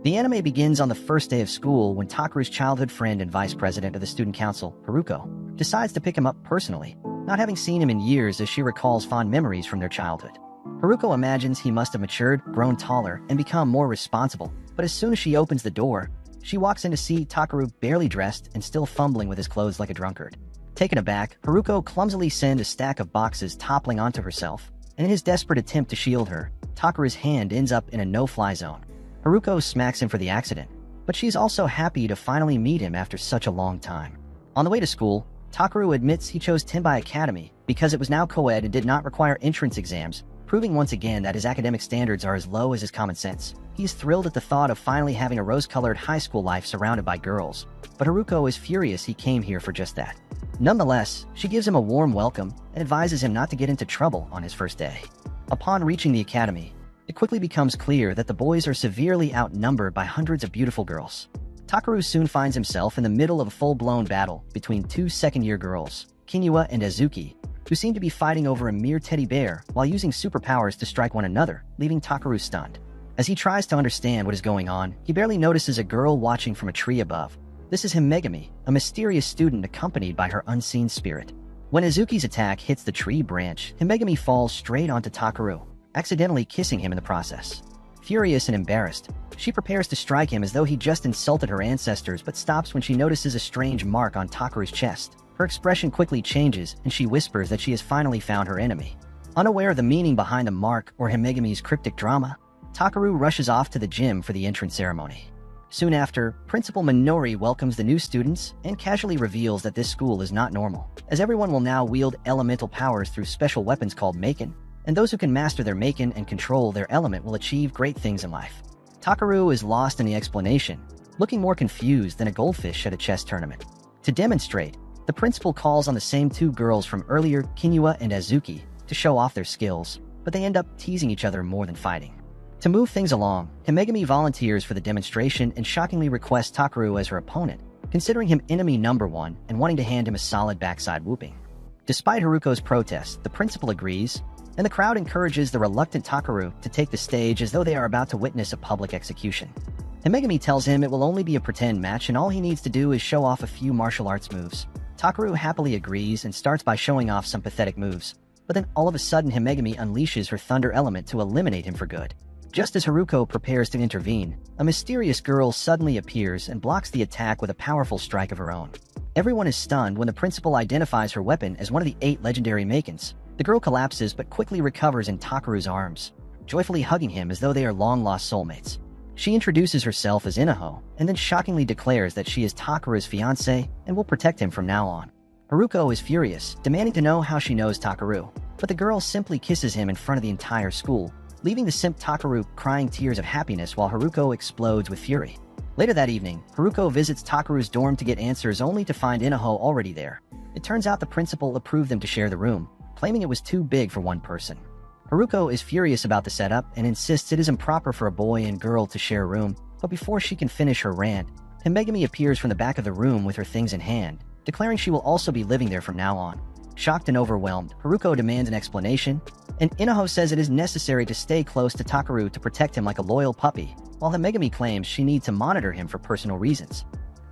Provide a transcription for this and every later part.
The anime begins on the first day of school when Takeru's childhood friend and vice president of the student council, Haruko, decides to pick him up personally, not having seen him in years as she recalls fond memories from their childhood. Haruko imagines he must have matured, grown taller, and become more responsible, but as soon as she opens the door, she walks in to see Takeru barely dressed and still fumbling with his clothes like a drunkard. Taken aback, Haruko clumsily sends a stack of boxes toppling onto herself, and in his desperate attempt to shield her, Takeru's hand ends up in a no-fly zone. Haruko smacks him for the accident, but she's also happy to finally meet him after such a long time. On the way to school, Takeru admits he chose Tenbai Academy because it was now co-ed and did not require entrance exams, proving once again that his academic standards are as low as his common sense. He's thrilled at the thought of finally having a rose-colored high school life surrounded by girls, but Haruko is furious he came here for just that. Nonetheless, she gives him a warm welcome and advises him not to get into trouble on his first day. Upon reaching the academy, it quickly becomes clear that the boys are severely outnumbered by hundreds of beautiful girls. Takeru soon finds himself in the middle of a full-blown battle between two second-year girls, Kinyua and Azuki, who seem to be fighting over a mere teddy bear while using superpowers to strike one another, leaving Takeru stunned. As he tries to understand what is going on, he barely notices a girl watching from a tree above. This is Himegami, a mysterious student accompanied by her unseen spirit. When Azuki's attack hits the tree branch, Himegami falls straight onto Takeru, accidentally kissing him in the process. Furious and embarrassed, she prepares to strike him as though he just insulted her ancestors, but stops when she notices a strange mark on Takeru's chest. Her expression quickly changes, and she whispers that she has finally found her enemy. Unaware of the meaning behind the mark or Himegami's cryptic drama, Takeru rushes off to the gym for the entrance ceremony. Soon after, Principal Minori welcomes the new students and casually reveals that this school is not normal, as everyone will now wield elemental powers through special weapons called Maken, and those who can master their Maken and control their element will achieve great things in life. Takeru is lost in the explanation, looking more confused than a goldfish at a chess tournament. To demonstrate, the principal calls on the same two girls from earlier, Kinyua and Azuki, to show off their skills, but they end up teasing each other more than fighting. To move things along, Himegami volunteers for the demonstration and shockingly requests Takeru as her opponent, considering him enemy number one and wanting to hand him a solid backside whooping. Despite Haruko's protest, the principal agrees, and the crowd encourages the reluctant Takeru to take the stage as though they are about to witness a public execution. Himegami tells him it will only be a pretend match and all he needs to do is show off a few martial arts moves. Takeru happily agrees and starts by showing off some pathetic moves, but then all of a sudden Himegami unleashes her thunder element to eliminate him for good. Just as Haruko prepares to intervene, a mysterious girl suddenly appears and blocks the attack with a powerful strike of her own. Everyone is stunned when the principal identifies her weapon as one of the 8 legendary Makens. The girl collapses but quickly recovers in Takeru's arms, joyfully hugging him as though they are long-lost soulmates. She introduces herself as Inaho, and then shockingly declares that she is Takeru's fiancé and will protect him from now on. Haruko is furious, demanding to know how she knows Takeru, but the girl simply kisses him in front of the entire school, leaving the simp Takeru crying tears of happiness while Haruko explodes with fury. Later that evening, Haruko visits Takeru's dorm to get answers only to find Inaho already there. It turns out the principal approved them to share the room, claiming it was too big for one person. Haruko is furious about the setup and insists it is improper for a boy and girl to share a room, but before she can finish her rant, Himegami appears from the back of the room with her things in hand, declaring she will also be living there from now on. Shocked and overwhelmed, Haruko demands an explanation, and Inaho says it is necessary to stay close to Takeru to protect him like a loyal puppy, while Himegami claims she needs to monitor him for personal reasons.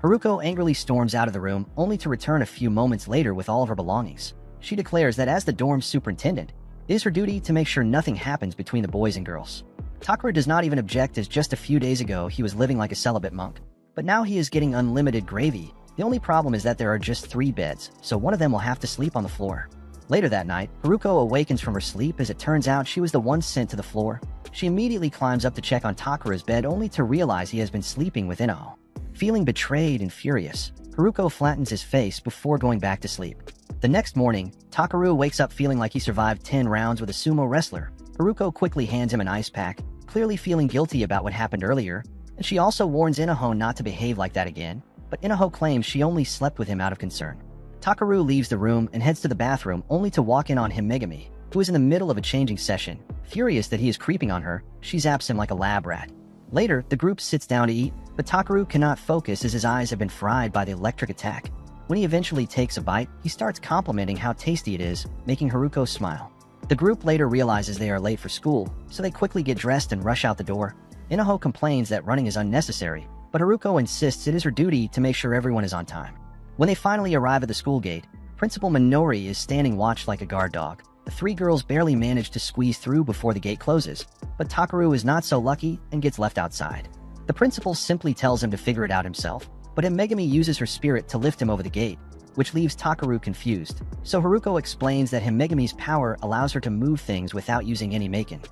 Haruko angrily storms out of the room, only to return a few moments later with all of her belongings. She declares that as the dorm's superintendent, it is her duty to make sure nothing happens between the boys and girls. Takeru does not even object, as just a few days ago he was living like a celibate monk, but now he is getting unlimited gravy. The only problem is that there are just 3 beds, so one of them will have to sleep on the floor. Later that night, Haruko awakens from her sleep as it turns out she was the one sent to the floor. She immediately climbs up to check on Takeru's bed only to realize he has been sleeping with Inaho. Feeling betrayed and furious, Haruko flattens his face before going back to sleep. The next morning, Takeru wakes up feeling like he survived 10 rounds with a sumo wrestler. Haruko quickly hands him an ice pack, clearly feeling guilty about what happened earlier, and she also warns Inaho not to behave like that again, but Inaho claims she only slept with him out of concern. Takeru leaves the room and heads to the bathroom only to walk in on Himegami, who is in the middle of a changing session. Furious that he is creeping on her, she zaps him like a lab rat. Later, the group sits down to eat, but Takeru cannot focus as his eyes have been fried by the electric attack. When he eventually takes a bite, he starts complimenting how tasty it is, making Haruko smile. The group later realizes they are late for school, so they quickly get dressed and rush out the door. Inaho complains that running is unnecessary, but Haruko insists it is her duty to make sure everyone is on time. When they finally arrive at the school gate, Principal Minori is standing watch like a guard dog. The three girls barely manage to squeeze through before the gate closes, but Takaru is not so lucky and gets left outside. The principal simply tells him to figure it out himself, but Himegami uses her spirit to lift him over the gate, which leaves Takaru confused. So Haruko explains that Himegami's power allows her to move things without using any making.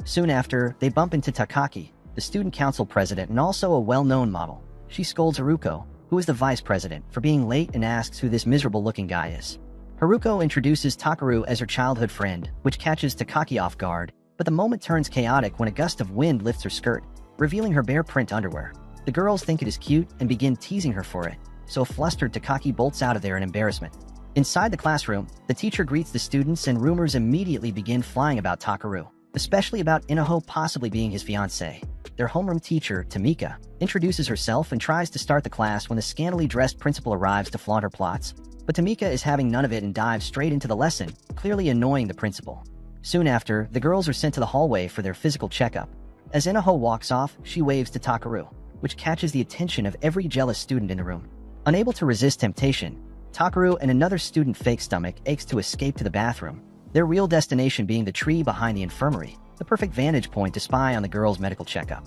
Soon after, they bump into Takaki, the student council president and also a well-known model. She scolds Haruko, who is the vice president, for being late and asks who this miserable-looking guy is. Haruko introduces Takaru as her childhood friend, which catches Takaki off guard, but the moment turns chaotic when a gust of wind lifts her skirt, revealing her bare print underwear. The girls think it is cute and begin teasing her for it, so flustered Takaki bolts out of there in embarrassment. Inside the classroom, the teacher greets the students and rumors immediately begin flying about Takaru, especially about Inaho possibly being his fiancée. Their homeroom teacher, Tamika, introduces herself and tries to start the class when the scantily dressed principal arrives to flaunt her plots. But Tamika is having none of it and dives straight into the lesson, clearly annoying the principal. Soon after, the girls are sent to the hallway for their physical checkup. As Inaho walks off, she waves to Takaru, which catches the attention of every jealous student in the room. Unable to resist temptation, Takaru and another student fake stomach aches to escape to the bathroom, their real destination being the tree behind the infirmary, the perfect vantage point to spy on the girls' medical checkup.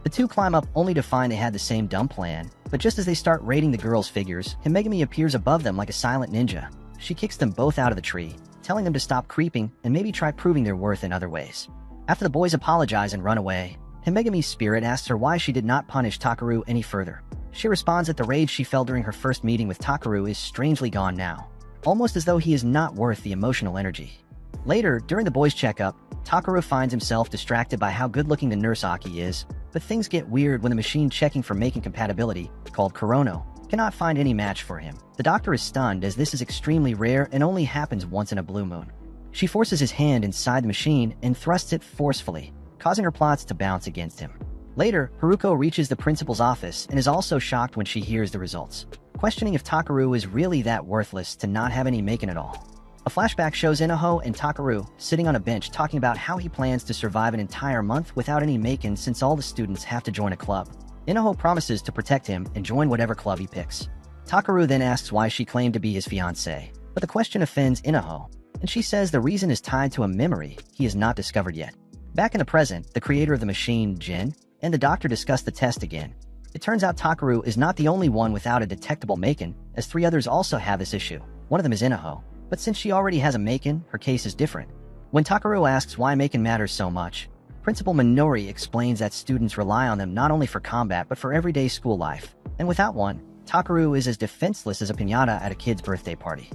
The two climb up only to find they had the same dumb plan, but just as they start rating the girls' figures, Himegami appears above them like a silent ninja. She kicks them both out of the tree, telling them to stop creeping and maybe try proving their worth in other ways. After the boys apologize and run away, Himegami's spirit asks her why she did not punish Takaru any further. She responds that the rage she felt during her first meeting with Takaru is strangely gone now, almost as though he is not worth the emotional energy. Later, during the boys' checkup, Takaru finds himself distracted by how good-looking the nurse Aki is, but things get weird when the machine checking for making compatibility, called Korono, cannot find any match for him. The doctor is stunned as this is extremely rare and only happens once in a blue moon. She forces his hand inside the machine and thrusts it forcefully, causing her plots to bounce against him. Later, Haruko reaches the principal's office and is also shocked when she hears the results, questioning if Takaru is really that worthless to not have any making at all. A flashback shows Inaho and Takaru sitting on a bench talking about how he plans to survive an entire month without any making since all the students have to join a club. Inaho promises to protect him and join whatever club he picks. Takaru then asks why she claimed to be his fiancée, but the question offends Inaho, and she says the reason is tied to a memory he has not discovered yet. Back in the present, the creator of the machine, Jin, and the doctor discuss the test again. It turns out Takaru is not the only one without a detectable making, as 3 others also have this issue. One of them is Inaho, but since she already has a making, her case is different. When Takaru asks why making matters so much, Principal Minori explains that students rely on them not only for combat but for everyday school life, and without one, Takaru is as defenseless as a piñata at a kid's birthday party.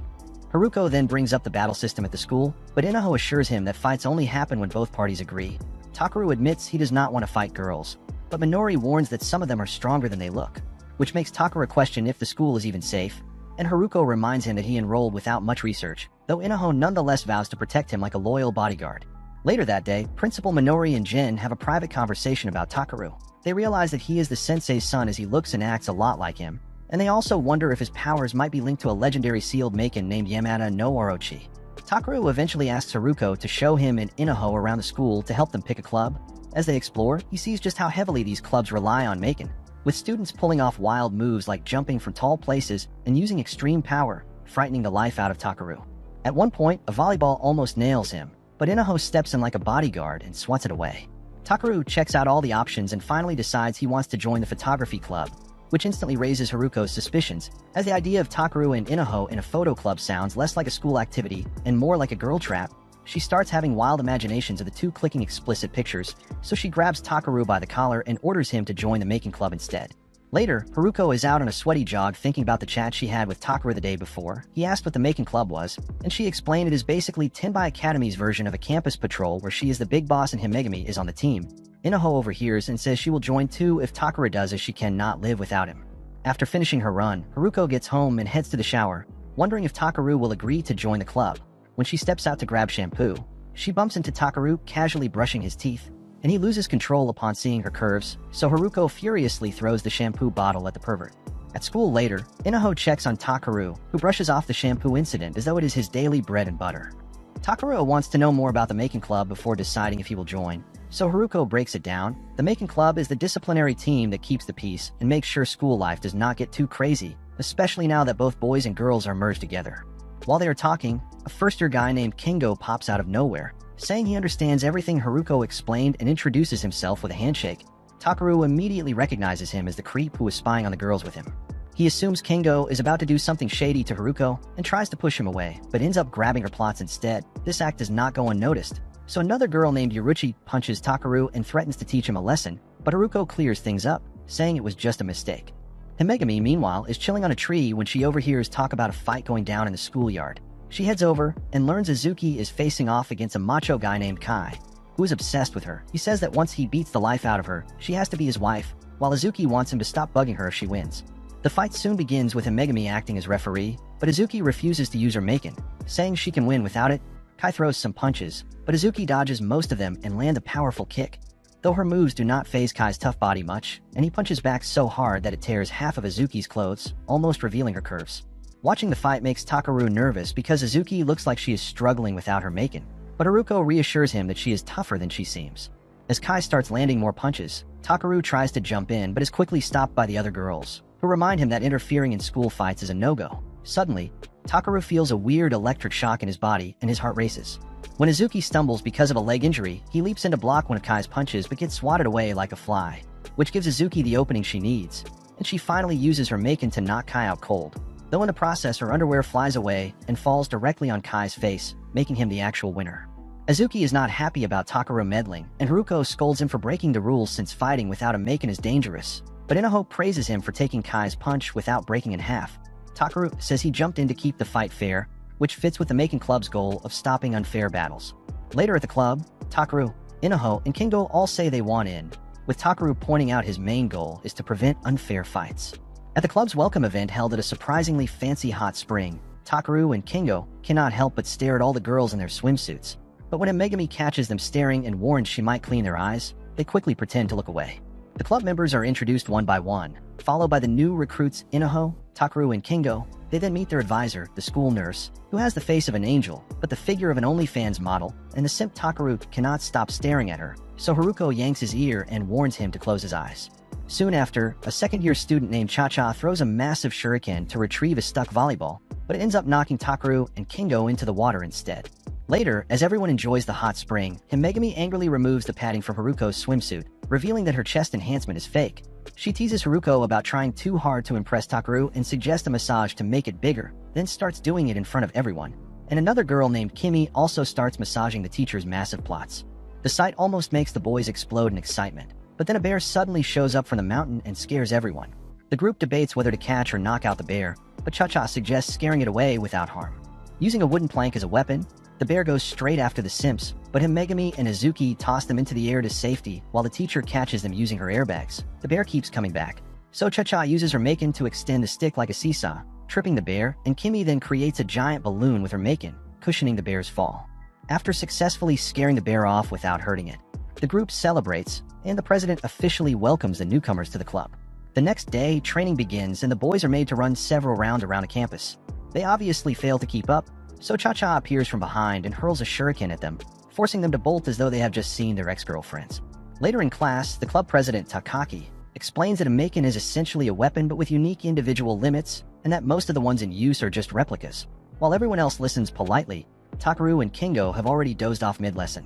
Haruko then brings up the battle system at the school, but Inaho assures him that fights only happen when both parties agree. Takaru admits he does not want to fight girls, but Minori warns that some of them are stronger than they look, which makes Takaru question if the school is even safe, and Haruko reminds him that he enrolled without much research, though Inaho nonetheless vows to protect him like a loyal bodyguard. Later that day, Principal Minori and Jin have a private conversation about Takaru. They realize that he is the sensei's son as he looks and acts a lot like him, and they also wonder if his powers might be linked to a legendary sealed maiden named Yamada no Orochi. Takaru eventually asks Haruko to show him and Inaho around the school to help them pick a club. As they explore, he sees just how heavily these clubs rely on making, with students pulling off wild moves like jumping from tall places and using extreme power, frightening the life out of Takaru. At one point, a volleyball almost nails him, but Inaho steps in like a bodyguard and swats it away. Takaru checks out all the options and finally decides he wants to join the photography club, which instantly raises Haruko's suspicions, as the idea of Takaru and Inaho in a photo club sounds less like a school activity and more like a girl trap. She starts having wild imaginations of the two clicking explicit pictures, so she grabs Takaru by the collar and orders him to join the making club instead. Later, Haruko is out on a sweaty jog thinking about the chat she had with Takaru the day before. He asked what the making club was, and she explained it is basically Tenbai Academy's version of a campus patrol where she is the big boss and Himegami is on the team. Inaho overhears and says she will join too if Takaru does, as she cannot live without him. After finishing her run, Haruko gets home and heads to the shower, wondering if Takaru will agree to join the club. When she steps out to grab shampoo, she bumps into Takaru casually brushing his teeth, and he loses control upon seeing her curves, so Haruko furiously throws the shampoo bottle at the pervert. At school later, Inaho checks on Takaru, who brushes off the shampoo incident as though it is his daily bread and butter. Takaru wants to know more about the making club before deciding if he will join, So Haruko breaks it down. The Macon Club is the disciplinary team that keeps the peace and makes sure school life does not get too crazy, especially now that both boys and girls are merged together. While they are talking, a first-year guy named Kingo pops out of nowhere, saying he understands everything Haruko explained and introduces himself with a handshake. Takaru immediately recognizes him as the creep who was spying on the girls with him. He assumes Kingo is about to do something shady to Haruko and tries to push him away, but ends up grabbing her plots instead. This act does not go unnoticed, so another girl named Yuruchi punches Takaru and threatens to teach him a lesson, but Haruko clears things up, saying it was just a mistake. Himegami, meanwhile, is chilling on a tree when she overhears talk about a fight going down in the schoolyard. She heads over and learns Azuki is facing off against a macho guy named Kai, who is obsessed with her. He says that once he beats the life out of her, she has to be his wife, while Azuki wants him to stop bugging her if she wins. The fight soon begins with Himegami acting as referee, but Azuki refuses to use her Macon, saying she can win without it. Kai throws some punches, but Azuki dodges most of them and lands a powerful kick. Though her moves do not faze Kai's tough body much, and he punches back so hard that it tears half of Azuki's clothes, almost revealing her curves. Watching the fight makes Takaru nervous because Azuki looks like she is struggling without her Macon, but Haruko reassures him that she is tougher than she seems. As Kai starts landing more punches, Takaru tries to jump in but is quickly stopped by the other girls, who remind him that interfering in school fights is a no-go. Suddenly, Takaru feels a weird electric shock in his body and his heart races. When Azuki stumbles because of a leg injury, he leaps in to block one of Kai's punches but gets swatted away like a fly, which gives Azuki the opening she needs, and she finally uses her Macon to knock Kai out cold. Though in the process her underwear flies away and falls directly on Kai's face, making him the actual winner. Azuki is not happy about Takaru meddling, and Haruko scolds him for breaking the rules since fighting without a Macon is dangerous, but Inaho praises him for taking Kai's punch without breaking in half. Takaru says he jumped in to keep the fight fair, which fits with the Macon Club's goal of stopping unfair battles. Later at the club, Takaru, Inaho, and Kingo all say they want in, with Takaru pointing out his main goal is to prevent unfair fights. At the club's welcome event held at a surprisingly fancy hot spring, Takaru and Kingo cannot help but stare at all the girls in their swimsuits. But when Megami catches them staring and warns she might clean their eyes, they quickly pretend to look away. The club members are introduced one by one, followed by the new recruits Inaho, Takaru, and Kingo. They then meet their advisor, the school nurse, who has the face of an angel, but the figure of an OnlyFans model, and the simp Takaru cannot stop staring at her, so Haruko yanks his ear and warns him to close his eyes. Soon after, a second-year student named Cha-Cha throws a massive shuriken to retrieve a stuck volleyball, but it ends up knocking Takaru and Kingo into the water instead. Later, as everyone enjoys the hot spring, Himegami angrily removes the padding from Haruko's swimsuit, revealing that her chest enhancement is fake. She teases Haruko about trying too hard to impress Takaru and suggests a massage to make it bigger, then starts doing it in front of everyone. And another girl named Kimi also starts massaging the teacher's massive plots. The sight almost makes the boys explode in excitement, but then a bear suddenly shows up from the mountain and scares everyone. The group debates whether to catch or knock out the bear, but Cha-Cha suggests scaring it away without harm. Using a wooden plank as a weapon, the bear goes straight after the simps, but Himegami and Azuki toss them into the air to safety while the teacher catches them using her airbags. The bear keeps coming back, so Cha-Cha uses her Macon to extend the stick like a seesaw, tripping the bear, and Kimi then creates a giant balloon with her Macon, cushioning the bear's fall. After successfully scaring the bear off without hurting it, the group celebrates, and the president officially welcomes the newcomers to the club. The next day, training begins and the boys are made to run several rounds around the campus. They obviously fail to keep up, so Cha-Cha appears from behind and hurls a shuriken at them, forcing them to bolt as though they have just seen their ex-girlfriends. Later in class, the club president, Takaki, explains that a Macon is essentially a weapon but with unique individual limits, and that most of the ones in use are just replicas. While everyone else listens politely, Takaru and Kingo have already dozed off mid-lesson.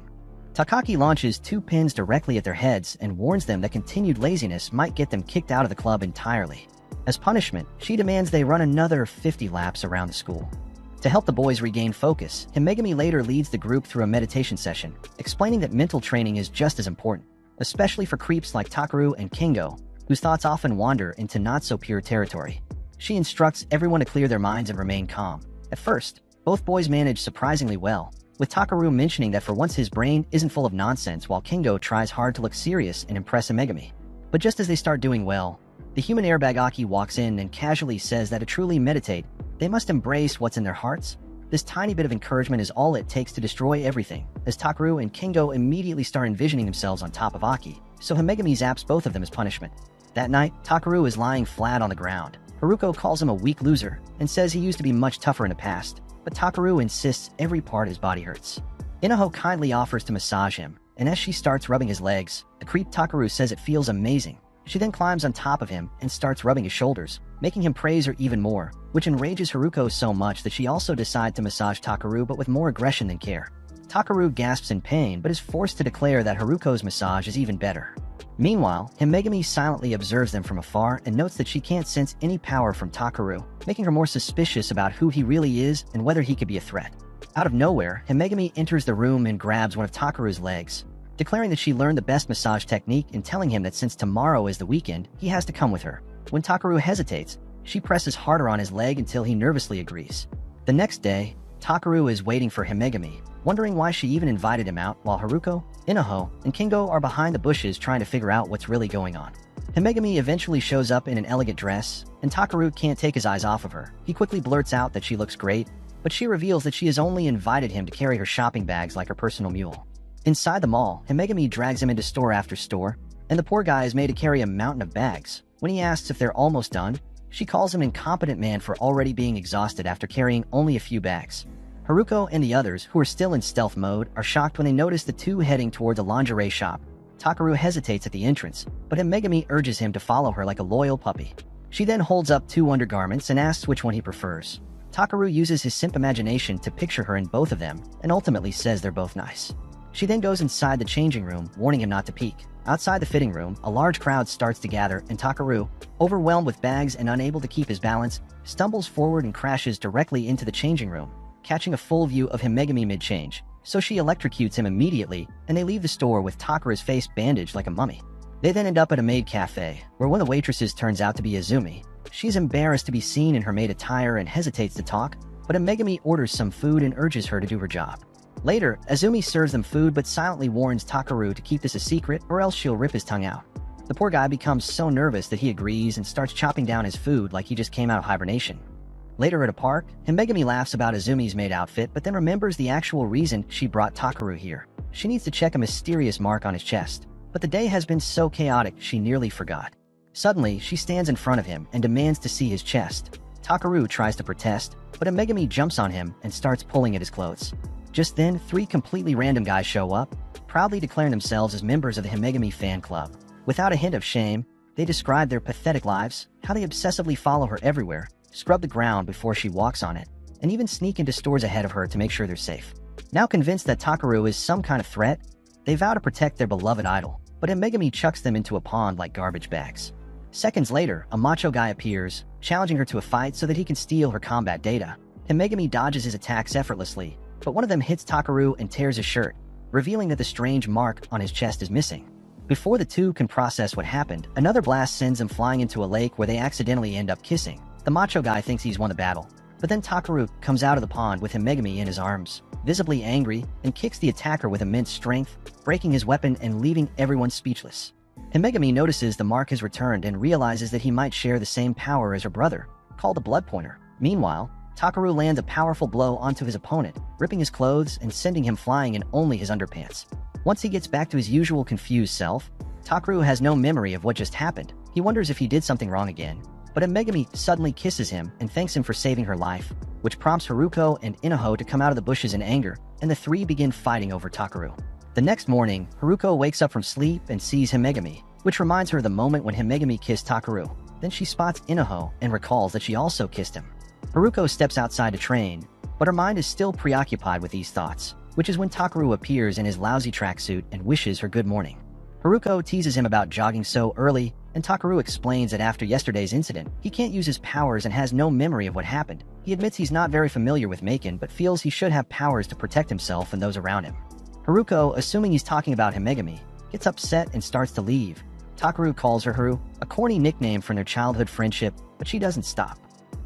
Takaki launches 2 pins directly at their heads and warns them that continued laziness might get them kicked out of the club entirely. As punishment, she demands they run another 50 laps around the school. To help the boys regain focus, Himegami later leads the group through a meditation session, explaining that mental training is just as important, especially for creeps like Takaru and Kingo, whose thoughts often wander into not-so-pure territory. She instructs everyone to clear their minds and remain calm. At first, both boys manage surprisingly well, with Takaru mentioning that for once his brain isn't full of nonsense while Kingo tries hard to look serious and impress Himegami. But just as they start doing well, the human airbag Aki walks in and casually says that to truly meditate, they must embrace what's in their hearts. This tiny bit of encouragement is all it takes to destroy everything, as Takaru and Kingo immediately start envisioning themselves on top of Aki, so Himegami zaps both of them as punishment. That night, Takaru is lying flat on the ground. Haruko calls him a weak loser and says he used to be much tougher in the past, but Takaru insists every part of his body hurts. Inaho kindly offers to massage him, and as she starts rubbing his legs, the creep Takaru says it feels amazing. She then climbs on top of him and starts rubbing his shoulders, making him praise her even more, which enrages Haruko so much that she also decides to massage Takaru but with more aggression than care. Takaru gasps in pain but is forced to declare that Haruko's massage is even better. Meanwhile, Himegami silently observes them from afar and notes that she can't sense any power from Takaru, making her more suspicious about who he really is and whether he could be a threat. Out of nowhere, Himegami enters the room and grabs one of Takaru's legs, declaring that she learned the best massage technique and telling him that since tomorrow is the weekend, he has to come with her. When Takaru hesitates, she presses harder on his leg until he nervously agrees. The next day, Takaru is waiting for Himegami, wondering why she even invited him out while Haruko, Inaho, and Kingo are behind the bushes trying to figure out what's really going on. Himegami eventually shows up in an elegant dress, and Takaru can't take his eyes off of her. He quickly blurts out that she looks great, but she reveals that she has only invited him to carry her shopping bags like her personal mule. Inside the mall, Himegami drags him into store after store, and the poor guy is made to carry a mountain of bags. When he asks if they're almost done, she calls him an incompetent man for already being exhausted after carrying only a few bags. Haruko and the others, who are still in stealth mode, are shocked when they notice the two heading toward the lingerie shop. Takaru hesitates at the entrance, but Himegami urges him to follow her like a loyal puppy. She then holds up two undergarments and asks which one he prefers. Takaru uses his simp imagination to picture her in both of them, and ultimately says they're both nice. She then goes inside the changing room, warning him not to peek. Outside the fitting room, a large crowd starts to gather, and Takaru, overwhelmed with bags and unable to keep his balance, stumbles forward and crashes directly into the changing room, catching a full view of Himegami mid-change. So she electrocutes him immediately, and they leave the store with Takaru's face bandaged like a mummy. They then end up at a maid cafe, where one of the waitresses turns out to be Azumi. She's embarrassed to be seen in her maid attire and hesitates to talk, but Himegami orders some food and urges her to do her job. Later, Azumi serves them food but silently warns Takaru to keep this a secret or else she'll rip his tongue out. The poor guy becomes so nervous that he agrees and starts chopping down his food like he just came out of hibernation. Later at a park, Himegami laughs about Azumi's maid outfit but then remembers the actual reason she brought Takaru here. She needs to check a mysterious mark on his chest, but the day has been so chaotic she nearly forgot. Suddenly, she stands in front of him and demands to see his chest. Takaru tries to protest, but Himegami jumps on him and starts pulling at his clothes. Just then, three completely random guys show up, proudly declaring themselves as members of the Himegami fan club. Without a hint of shame, they describe their pathetic lives, how they obsessively follow her everywhere, scrub the ground before she walks on it, and even sneak into stores ahead of her to make sure they're safe. Now convinced that Takaru is some kind of threat, they vow to protect their beloved idol, but Himegami chucks them into a pond like garbage bags. Seconds later, a macho guy appears, challenging her to a fight so that he can steal her combat data. Himegami dodges his attacks effortlessly, but one of them hits Takaru and tears his shirt, revealing that the strange mark on his chest is missing. Before the two can process what happened, another blast sends them flying into a lake where they accidentally end up kissing. The macho guy thinks he's won the battle, but then Takaru comes out of the pond with Himegami in his arms, visibly angry, and kicks the attacker with immense strength, breaking his weapon and leaving everyone speechless. Himegami notices the mark has returned and realizes that he might share the same power as her brother, called the Blood Pointer. Meanwhile, Takaru lands a powerful blow onto his opponent, ripping his clothes and sending him flying in only his underpants. Once he gets back to his usual confused self, Takaru has no memory of what just happened. He wonders if he did something wrong again, but Himegami suddenly kisses him and thanks him for saving her life, which prompts Haruko and Inaho to come out of the bushes in anger, and the three begin fighting over Takaru. The next morning, Haruko wakes up from sleep and sees Himegami, which reminds her of the moment when Himegami kissed Takaru. Then she spots Inaho and recalls that she also kissed him. Haruko steps outside to train, but her mind is still preoccupied with these thoughts, which is when Takaru appears in his lousy tracksuit and wishes her good morning. Haruko teases him about jogging so early, and Takaru explains that after yesterday's incident, he can't use his powers and has no memory of what happened. He admits he's not very familiar with Maken but feels he should have powers to protect himself and those around him. Haruko, assuming he's talking about Himegami, gets upset and starts to leave. Takaru calls her Haru, a corny nickname from their childhood friendship, but she doesn't stop.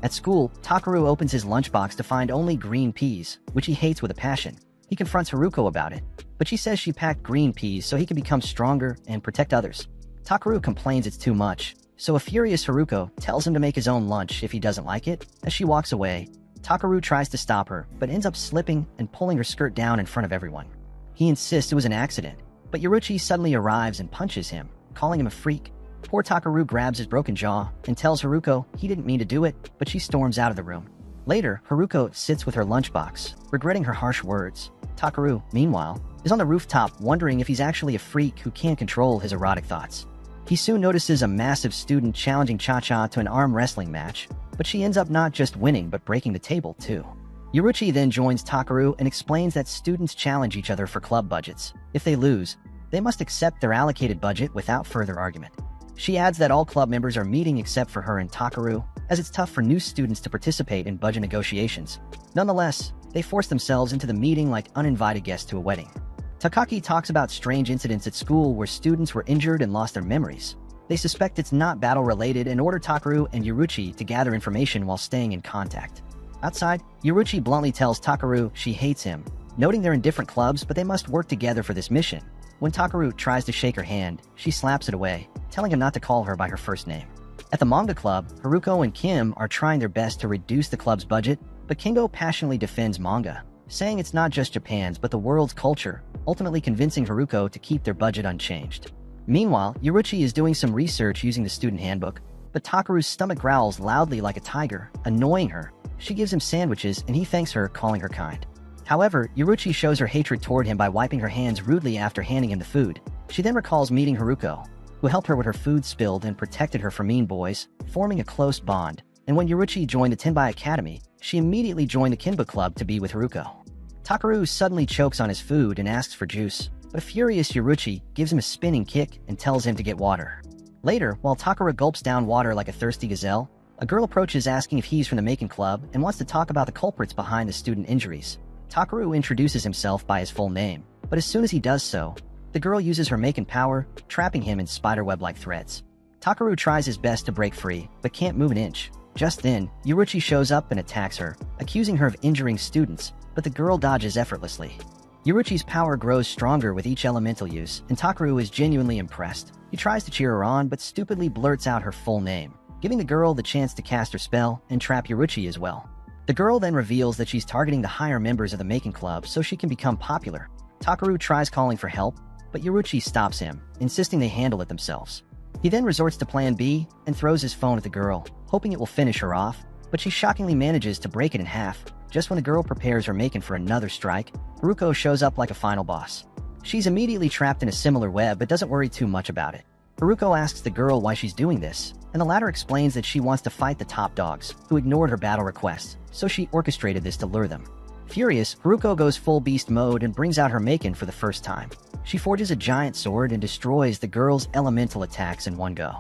At school, Takaru opens his lunchbox to find only green peas, which he hates with a passion. He confronts Haruko about it, but she says she packed green peas so he can become stronger and protect others. Takaru complains it's too much, so a furious Haruko tells him to make his own lunch if he doesn't like it. As she walks away, Takaru tries to stop her, but ends up slipping and pulling her skirt down in front of everyone. He insists it was an accident, but Yoruchi suddenly arrives and punches him, calling him a freak. Poor Takaru grabs his broken jaw and tells Haruko he didn't mean to do it, but she storms out of the room. Later, Haruko sits with her lunchbox, regretting her harsh words. Takaru, meanwhile, is on the rooftop wondering if he's actually a freak who can't control his erotic thoughts. He soon notices a massive student challenging Cha-Cha to an arm wrestling match, but she ends up not just winning but breaking the table too. Yuruchi then joins Takaru and explains that students challenge each other for club budgets. If they lose, they must accept their allocated budget without further argument. She adds that all club members are meeting except for her and Takaru, as it's tough for new students to participate in budget negotiations. Nonetheless, they force themselves into the meeting like uninvited guests to a wedding. Takaki talks about strange incidents at school where students were injured and lost their memories. They suspect it's not battle-related and order Takaru and Yuruchi to gather information while staying in contact. Outside, Yuruchi bluntly tells Takaru she hates him, noting they're in different clubs but they must work together for this mission. When Takaru tries to shake her hand, she slaps it away, telling him not to call her by her first name. At the manga club, Haruko and Kim are trying their best to reduce the club's budget, but Kingo passionately defends manga, saying it's not just Japan's but the world's culture, ultimately convincing Haruko to keep their budget unchanged. Meanwhile, Yuruchi is doing some research using the student handbook, but Takaru's stomach growls loudly like a tiger, annoying her. She gives him sandwiches and he thanks her, calling her kind. However, Yuruchi shows her hatred toward him by wiping her hands rudely after handing him the food. She then recalls meeting Haruko, who helped her with her food spilled and protected her from mean boys, forming a close bond. And when Yuruchi joined the Tenbai Academy, she immediately joined the Kinba Club to be with Haruko. Takaru suddenly chokes on his food and asks for juice, but a furious Yuruchi gives him a spinning kick and tells him to get water. Later, while Takaru gulps down water like a thirsty gazelle, a girl approaches asking if he's from the Macon Club and wants to talk about the culprits behind the student injuries. Takaru introduces himself by his full name, but as soon as he does so, the girl uses her Macon power, trapping him in spiderweb-like threads. Takaru tries his best to break free, but can't move an inch. Just then, Yuruchi shows up and attacks her, accusing her of injuring students, but the girl dodges effortlessly. Yuruchi's power grows stronger with each elemental use, and Takaru is genuinely impressed. He tries to cheer her on, but stupidly blurts out her full name, giving the girl the chance to cast her spell and trap Yuruchi as well. The girl then reveals that she's targeting the higher members of the Macon Club so she can become popular. Takaru tries calling for help, but Yuruchi stops him, insisting they handle it themselves. He then resorts to Plan B and throws his phone at the girl, hoping it will finish her off, but she shockingly manages to break it in half. Just when the girl prepares her Macon for another strike, Haruko shows up like a final boss. She's immediately trapped in a similar web but doesn't worry too much about it. Haruko asks the girl why she's doing this, and the latter explains that she wants to fight the top dogs, who ignored her battle requests, so she orchestrated this to lure them. Furious, Haruko goes full beast mode and brings out her Macon for the first time. She forges a giant sword and destroys the girl's elemental attacks in one go.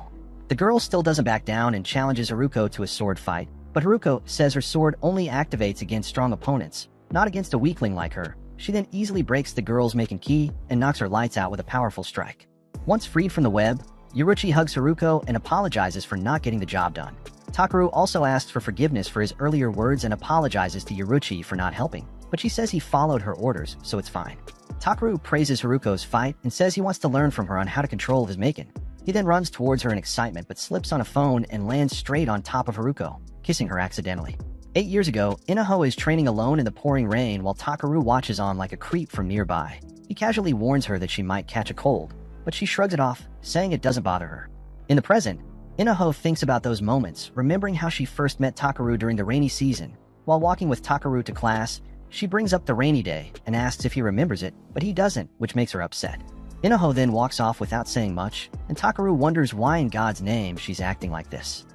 The girl still doesn't back down and challenges Haruko to a sword fight, but Haruko says her sword only activates against strong opponents, not against a weakling like her. She then easily breaks the girl's Macon key and knocks her lights out with a powerful strike. Once freed from the web, Yuruchi hugs Haruko and apologizes for not getting the job done. Takaru also asks for forgiveness for his earlier words and apologizes to Yuruchi for not helping, but she says he followed her orders, so it's fine. Takaru praises Haruko's fight and says he wants to learn from her on how to control his Macon. He then runs towards her in excitement but slips on a phone and lands straight on top of Haruko, kissing her accidentally. 8 years ago, Inaho is training alone in the pouring rain while Takaru watches on like a creep from nearby. He casually warns her that she might catch a cold, but she shrugs it off, saying it doesn't bother her. In the present, Inaho thinks about those moments, remembering how she first met Takaru during the rainy season. While walking with Takaru to class, she brings up the rainy day and asks if he remembers it, but he doesn't, which makes her upset. Inaho then walks off without saying much, and Takaru wonders why in God's name she's acting like this.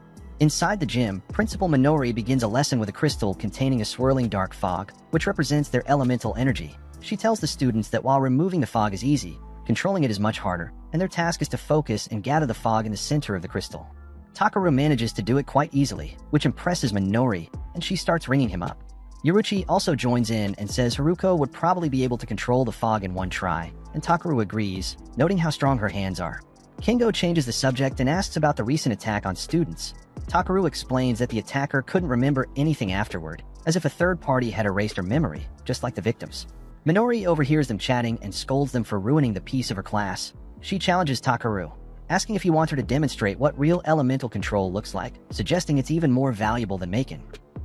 Inside the gym, Principal Minori begins a lesson with a crystal containing a swirling dark fog, which represents their elemental energy. She tells the students that while removing the fog is easy, controlling it is much harder, and their task is to focus and gather the fog in the center of the crystal. Takaru manages to do it quite easily, which impresses Minori, and she starts ringing him up. Yuruchi also joins in and says Haruko would probably be able to control the fog in one try, and Takaru agrees, noting how strong her hands are. Kingo changes the subject and asks about the recent attack on students. Takaru explains that the attacker couldn't remember anything afterward, as if a third party had erased her memory, just like the victims. Minori overhears them chatting and scolds them for ruining the peace of her class. She challenges Takaru, asking if he wants her to demonstrate what real elemental control looks like, suggesting it's even more valuable than Macon.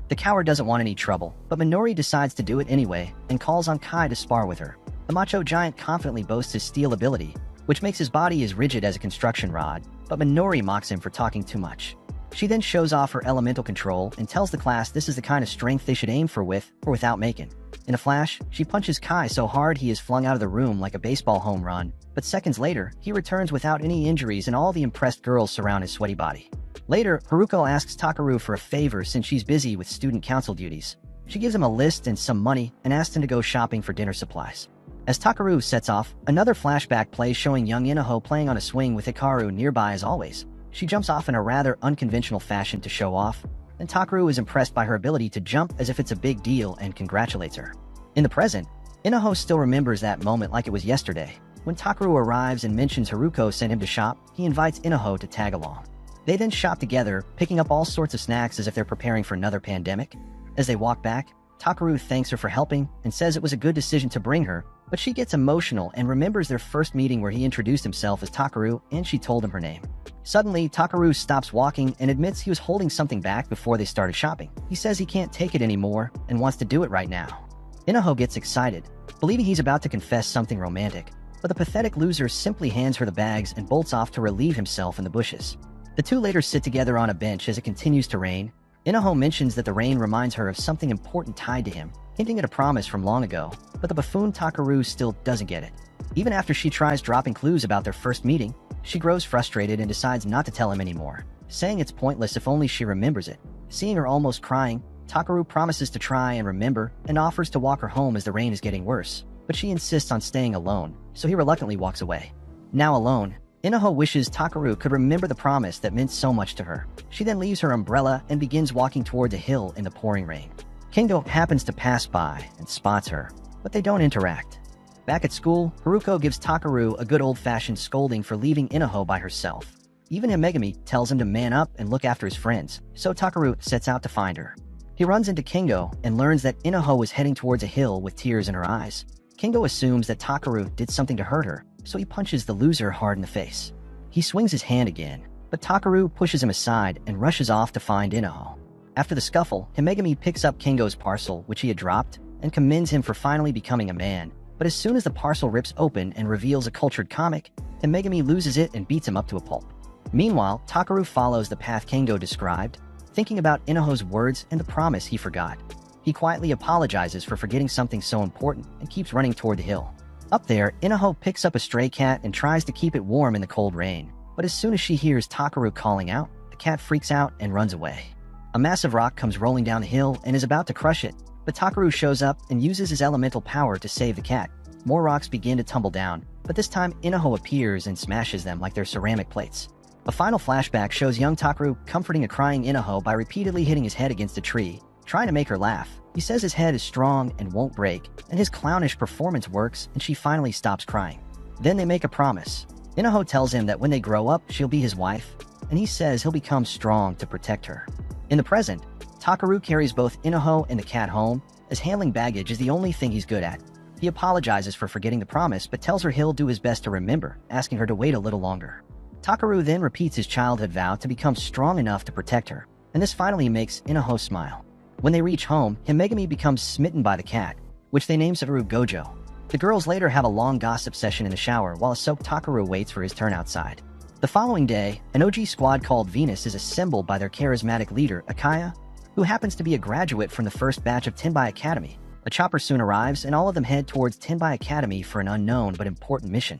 The coward doesn't want any trouble, but Minori decides to do it anyway and calls on Kai to spar with her. The macho giant confidently boasts his steel ability, which makes his body as rigid as a construction rod, but Minori mocks him for talking too much. She then shows off her elemental control and tells the class this is the kind of strength they should aim for with or without Macon. In a flash, she punches Kai so hard he is flung out of the room like a baseball home run, but seconds later, he returns without any injuries and all the impressed girls surround his sweaty body. Later, Haruko asks Takaru for a favor since she's busy with student council duties. She gives him a list and some money and asks him to go shopping for dinner supplies. As Takaru sets off, another flashback plays showing young Inaho playing on a swing with Hikaru nearby as always. She jumps off in a rather unconventional fashion to show off, and Takaru is impressed by her ability to jump as if it's a big deal and congratulates her. In the present, Inaho still remembers that moment like it was yesterday. When Takaru arrives and mentions Haruko sent him to shop, he invites Inaho to tag along. They then shop together, picking up all sorts of snacks as if they're preparing for another pandemic. As they walk back, Takaru thanks her for helping and says it was a good decision to bring her, but she gets emotional and remembers their first meeting where he introduced himself as Takaru and she told him her name. Suddenly, Takaru stops walking and admits he was holding something back before they started shopping. He says he can't take it anymore and wants to do it right now. Inaho gets excited, believing he's about to confess something romantic, but the pathetic loser simply hands her the bags and bolts off to relieve himself in the bushes. The two later sit together on a bench as it continues to rain. Inaho mentions that the rain reminds her of something important tied to him, hinting at a promise from long ago, but the buffoon Takaru still doesn't get it. Even after she tries dropping clues about their first meeting, she grows frustrated and decides not to tell him anymore, saying it's pointless if only she remembers it. Seeing her almost crying, Takaru promises to try and remember and offers to walk her home as the rain is getting worse, but she insists on staying alone, so he reluctantly walks away. Now alone, Inaho wishes Takaru could remember the promise that meant so much to her. She then leaves her umbrella and begins walking towards a hill in the pouring rain. Kendo happens to pass by and spots her, but they don't interact. Back at school, Haruko gives Takaru a good old-fashioned scolding for leaving Inaho by herself. Even Himegami tells him to man up and look after his friends, so Takaru sets out to find her. He runs into Kingo and learns that Inaho was heading towards a hill with tears in her eyes. Kingo assumes that Takaru did something to hurt her, so he punches the loser hard in the face. He swings his hand again, but Takaru pushes him aside and rushes off to find Inaho. After the scuffle, Himegami picks up Kingo's parcel, which he had dropped, and commends him for finally becoming a man. But as soon as the parcel rips open and reveals a cultured comic, Himegami loses it and beats him up to a pulp. Meanwhile, Takaru follows the path Kingo described, thinking about Inaho's words and the promise he forgot. He quietly apologizes for forgetting something so important and keeps running toward the hill. Up there, Inaho picks up a stray cat and tries to keep it warm in the cold rain. But as soon as she hears Takaru calling out, the cat freaks out and runs away. A massive rock comes rolling down the hill and is about to crush it, but Takaru shows up and uses his elemental power to save the cat. More rocks begin to tumble down, but this time Inaho appears and smashes them like they're ceramic plates. A final flashback shows young Takaru comforting a crying Inaho by repeatedly hitting his head against a tree, trying to make her laugh. He says his head is strong and won't break, and his clownish performance works, and she finally stops crying. Then they make a promise. Inaho tells him that when they grow up, she'll be his wife, and he says he'll become strong to protect her. In the present, Takaru carries both Inaho and the cat home, as handling baggage is the only thing he's good at. He apologizes for forgetting the promise, but tells her he'll do his best to remember, asking her to wait a little longer. Takaru then repeats his childhood vow to become strong enough to protect her, and this finally makes Inaho smile. When they reach home, Himegami becomes smitten by the cat, which they name Savaru Gojo. The girls later have a long gossip session in the shower while a soaked Takaru waits for his turn outside. The following day, an OG squad called Venus is assembled by their charismatic leader, Akaya, who happens to be a graduate from the first batch of Tenbai Academy. A chopper soon arrives, and all of them head towards Tenbai Academy for an unknown but important mission.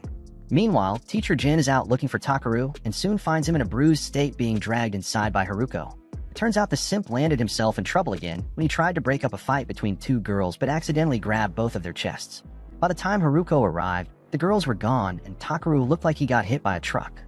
Meanwhile, teacher Jin is out looking for Takaru and soon finds him in a bruised state being dragged inside by Haruko. It turns out the simp landed himself in trouble again when he tried to break up a fight between two girls but accidentally grabbed both of their chests. By the time Haruko arrived, the girls were gone and Takaru looked like he got hit by a truck.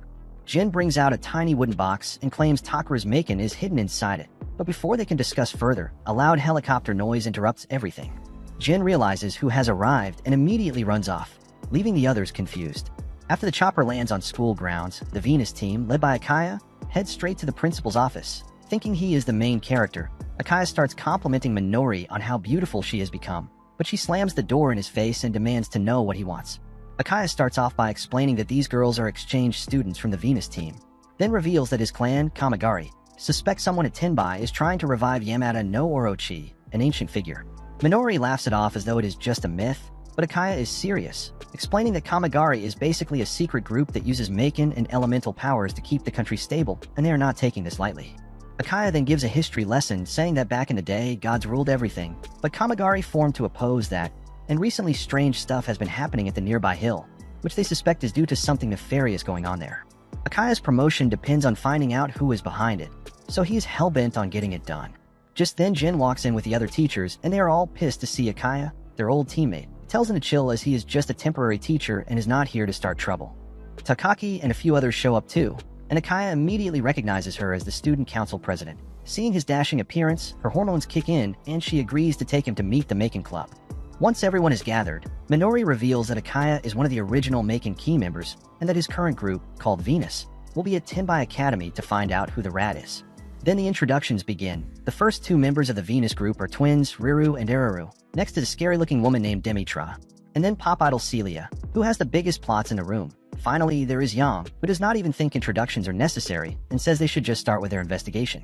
Jin brings out a tiny wooden box and claims Takaru's Maken is hidden inside it. But before they can discuss further, a loud helicopter noise interrupts everything. Jin realizes who has arrived and immediately runs off, leaving the others confused. After the chopper lands on school grounds, the Venus team, led by Akaya, heads straight to the principal's office. Thinking he is the main character, Akaya starts complimenting Minori on how beautiful she has become, but she slams the door in his face and demands to know what he wants. Akaya starts off by explaining that these girls are exchange students from the Venus team, then reveals that his clan, Kamigari, suspects someone at Tenbai is trying to revive Yamada no Orochi, an ancient figure. Minori laughs it off as though it is just a myth, but Akaya is serious, explaining that Kamigari is basically a secret group that uses Maken and elemental powers to keep the country stable, and they are not taking this lightly. Akaya then gives a history lesson saying that back in the day, gods ruled everything, but Kamigari formed to oppose that, and recently strange stuff has been happening at the nearby hill, which they suspect is due to something nefarious going on there. Akaya's promotion depends on finding out who is behind it, so he is hell-bent on getting it done. Just then Jin walks in with the other teachers, and they are all pissed to see Akaya, their old teammate. He tells him to chill as he is just a temporary teacher and is not here to start trouble. Takaki and a few others show up too, and Akaya immediately recognizes her as the student council president. Seeing his dashing appearance, her hormones kick in, and she agrees to take him to meet the Maken Club. Once everyone is gathered, Minori reveals that Akaya is one of the original Maken key members, and that his current group, called Venus, will be at Tenbai Academy to find out who the rat is. Then the introductions begin. The first two members of the Venus group are twins, Riru and Araru, next to the scary-looking woman named Demitra, and then pop idol Celia, who has the biggest plots in the room. Finally, there is Yang, who does not even think introductions are necessary and says they should just start with their investigation.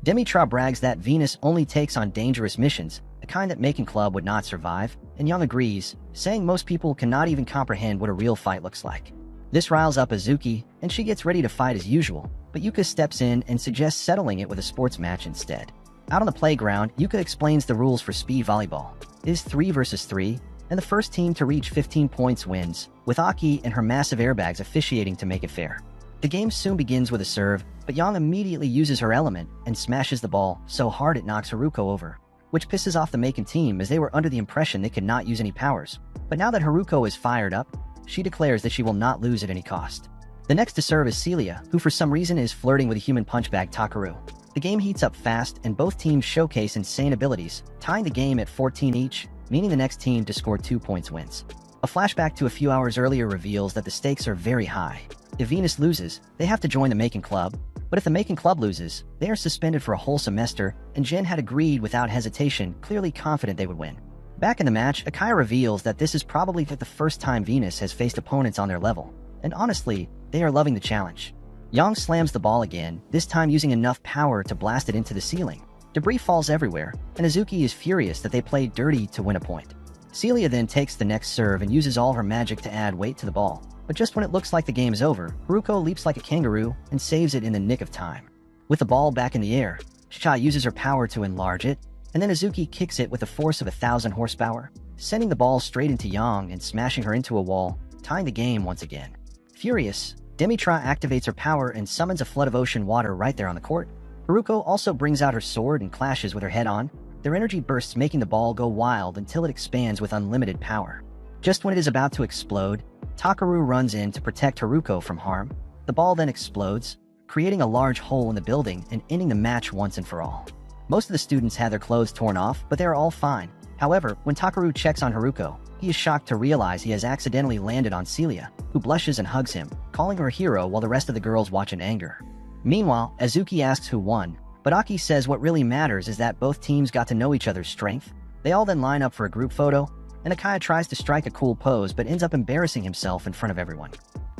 Demitra brags that Venus only takes on dangerous missions, the kind that Maken Club would not survive, and Yang agrees, saying most people cannot even comprehend what a real fight looks like. This riles up Azuki, and she gets ready to fight as usual, but Yuka steps in and suggests settling it with a sports match instead. Out on the playground, Yuka explains the rules for speed volleyball. It is 3 versus 3, and the first team to reach 15 points wins, with Aki and her massive airbags officiating to make it fair. The game soon begins with a serve, but Yang immediately uses her element and smashes the ball so hard it knocks Haruko over, which pisses off the Maken team as they were under the impression they could not use any powers. But now that Haruko is fired up, she declares that she will not lose at any cost. The next to serve is Celia, who for some reason is flirting with a human punchbag Takaru. The game heats up fast and both teams showcase insane abilities, tying the game at 14 each, meaning the next team to score 2 points wins. A flashback to a few hours earlier reveals that the stakes are very high. If Venus loses, they have to join the Maken Club, but if the Maken Club loses, they are suspended for a whole semester, and Jin had agreed without hesitation, clearly confident they would win. Back in the match, Akaya reveals that this is probably the first time Venus has faced opponents on their level, and honestly, they are loving the challenge. Yang slams the ball again, this time using enough power to blast it into the ceiling. Debris falls everywhere, and Azuki is furious that they played dirty to win a point. Celia then takes the next serve and uses all her magic to add weight to the ball, but just when it looks like the game is over, Haruko leaps like a kangaroo and saves it in the nick of time. With the ball back in the air, Cha uses her power to enlarge it, and then Azuki kicks it with the force of 1,000 horsepower, sending the ball straight into Yang and smashing her into a wall, tying the game once again. Furious, Demitra activates her power and summons a flood of ocean water right there on the court. Haruko also brings out her sword and clashes with her head-on. Their energy bursts making the ball go wild until it expands with unlimited power. Just when it is about to explode, Takaru runs in to protect Haruko from harm. The ball then explodes, creating a large hole in the building and ending the match once and for all. Most of the students had their clothes torn off, but they are all fine. However, when Takaru checks on Haruko, he is shocked to realize he has accidentally landed on Celia, who blushes and hugs him, calling her a hero while the rest of the girls watch in anger. Meanwhile, Azuki asks who won, but Aki says what really matters is that both teams got to know each other's strength. They all then line up for a group photo, and Akaya tries to strike a cool pose but ends up embarrassing himself in front of everyone.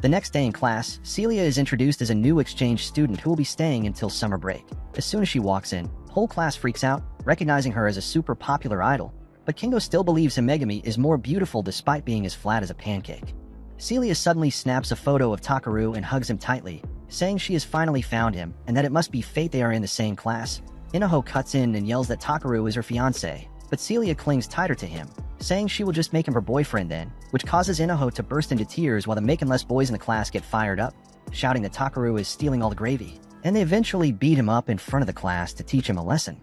The next day in class, Celia is introduced as a new exchange student who will be staying until summer break. As soon as she walks in, the whole class freaks out, recognizing her as a super popular idol, but Kingo still believes Himegami is more beautiful despite being as flat as a pancake. Celia suddenly snaps a photo of Takaru and hugs him tightly, saying she has finally found him and that it must be fate they are in the same class. Inaho cuts in and yells that Takaru is her fiancé, but Celia clings tighter to him, saying she will just make him her boyfriend then, which causes Inaho to burst into tears while the Maken-less boys in the class get fired up, shouting that Takaru is stealing all the gravy, and they eventually beat him up in front of the class to teach him a lesson.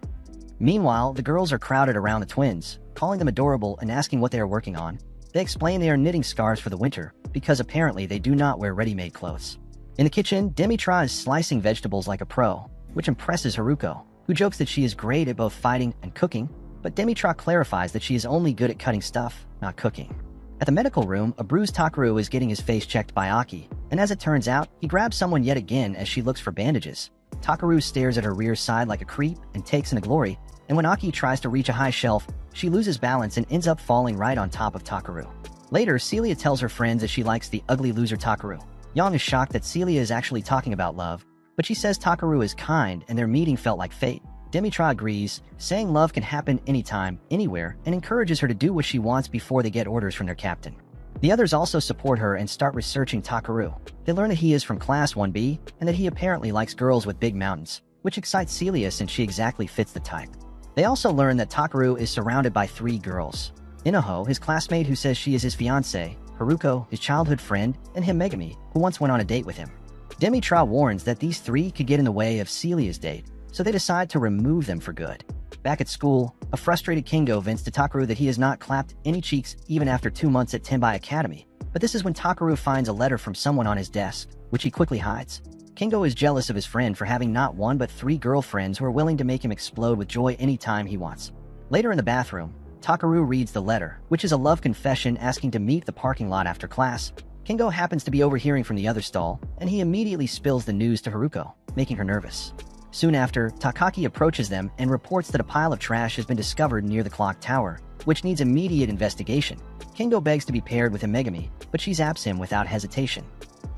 Meanwhile, the girls are crowded around the twins, calling them adorable and asking what they are working on. They explain they are knitting scarves for the winter, because apparently they do not wear ready-made clothes. In the kitchen, Demitra is slicing vegetables like a pro, which impresses Haruko, who jokes that she is great at both fighting and cooking, but Demitra clarifies that she is only good at cutting stuff, not cooking. At the medical room, a bruised Takaru is getting his face checked by Aki, and as it turns out, he grabs someone yet again as she looks for bandages. Takaru stares at her rear side like a creep and takes in the glory, and when Aki tries to reach a high shelf, she loses balance and ends up falling right on top of Takaru. Later, Celia tells her friends that she likes the ugly loser Takaru. Yang is shocked that Celia is actually talking about love, but she says Takaru is kind and their meeting felt like fate. Demitra agrees, saying love can happen anytime, anywhere, and encourages her to do what she wants before they get orders from their captain. The others also support her and start researching Takaru. They learn that he is from Class 1B and that he apparently likes girls with big mountains, which excites Celia since she exactly fits the type. They also learn that Takaru is surrounded by 3 girls. Inaho, his classmate who says she is his fiancée, Haruko, his childhood friend, and him Megami, who once went on a date with him. Demitra warns that these 3 could get in the way of Celia's date, so they decide to remove them for good. Back at school, a frustrated Kingo vents to Takaru that he has not clapped any cheeks even after 2 months at Tenbai Academy, but this is when Takaru finds a letter from someone on his desk, which he quickly hides. Kingo is jealous of his friend for having not 1 but 3 girlfriends who are willing to make him explode with joy anytime he wants. Later in the bathroom, Takaru reads the letter, which is a love confession asking to meet the parking lot after class. Kingo happens to be overhearing from the other stall, and he immediately spills the news to Haruko, making her nervous. Soon after, Takaki approaches them and reports that a pile of trash has been discovered near the clock tower, which needs immediate investigation. Kingo begs to be paired with Megami, but she zaps him without hesitation.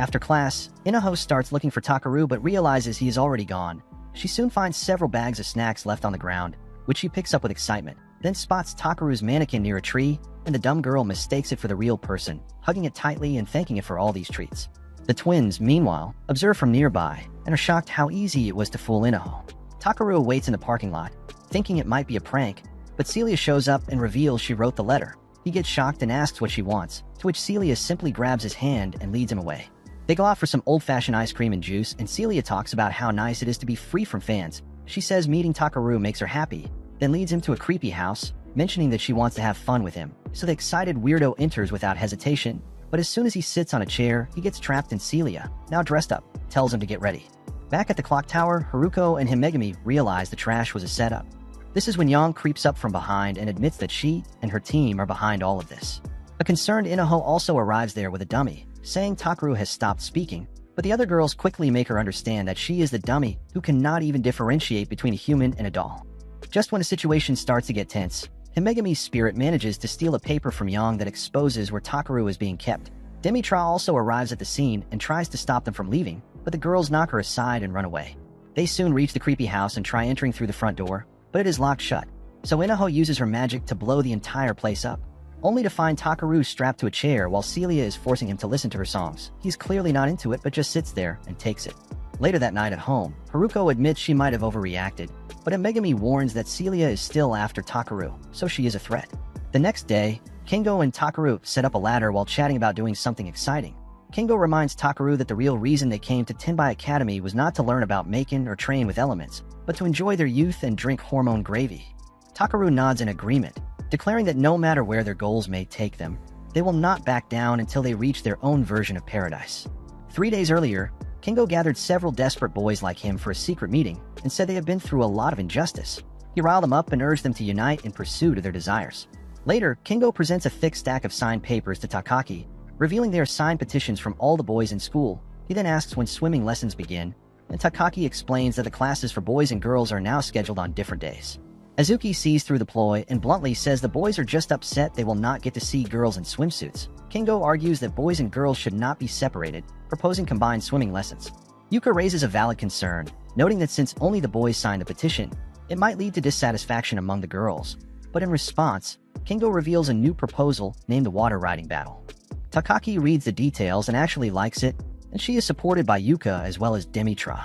After class, Inaho starts looking for Takaru but realizes he is already gone. She soon finds several bags of snacks left on the ground, which she picks up with excitement, then spots Takaru's mannequin near a tree, and the dumb girl mistakes it for the real person, hugging it tightly and thanking it for all these treats. The twins, meanwhile, observe from nearby and are shocked how easy it was to fool Inaho. Takaru waits in the parking lot, thinking it might be a prank, but Celia shows up and reveals she wrote the letter. He gets shocked and asks what she wants, to which Celia simply grabs his hand and leads him away. They go out for some old-fashioned ice cream and juice, and Celia talks about how nice it is to be free from fans. She says meeting Takaru makes her happy, then leads him to a creepy house, mentioning that she wants to have fun with him. So the excited weirdo enters without hesitation, but as soon as he sits on a chair, he gets trapped and Celia, now dressed up, tells him to get ready. Back at the clock tower, Haruko and Himegami realize the trash was a setup. This is when Yang creeps up from behind and admits that she and her team are behind all of this. A concerned Inaho also arrives there with a dummy, saying Takaru has stopped speaking, but the other girls quickly make her understand that she is the dummy who cannot even differentiate between a human and a doll. Just when the situation starts to get tense, Himegami's spirit manages to steal a paper from Yang that exposes where Takaru is being kept. Demitra also arrives at the scene and tries to stop them from leaving, but the girls knock her aside and run away. They soon reach the creepy house and try entering through the front door, but it is locked shut, so Inaho uses her magic to blow the entire place up, only to find Takaru strapped to a chair while Celia is forcing him to listen to her songs. He's clearly not into it but just sits there and takes it. Later that night at home, Haruko admits she might have overreacted, but Megami warns that Celia is still after Takaru, so she is a threat. The next day, Kingo and Takaru set up a ladder while chatting about doing something exciting. Kingo reminds Takaru that the real reason they came to Tenbai Academy was not to learn about making or train with elements, but to enjoy their youth and drink hormone gravy. Takaru nods in agreement, declaring that no matter where their goals may take them, they will not back down until they reach their own version of paradise. 3 days earlier, Kingo gathered several desperate boys like him for a secret meeting and said they had been through a lot of injustice. He riled them up and urged them to unite in pursuit of their desires. Later, Kingo presents a thick stack of signed papers to Takaki, revealing they are signed petitions from all the boys in school. He then asks when swimming lessons begin, and Takaki explains that the classes for boys and girls are now scheduled on different days. Azuki sees through the ploy and bluntly says the boys are just upset they will not get to see girls in swimsuits. Kingo argues that boys and girls should not be separated, proposing combined swimming lessons. Yuka raises a valid concern, noting that since only the boys signed the petition, it might lead to dissatisfaction among the girls. But in response, Kingo reveals a new proposal named the water riding battle. Takaki reads the details and actually likes it, and she is supported by Yuka as well as Demitra.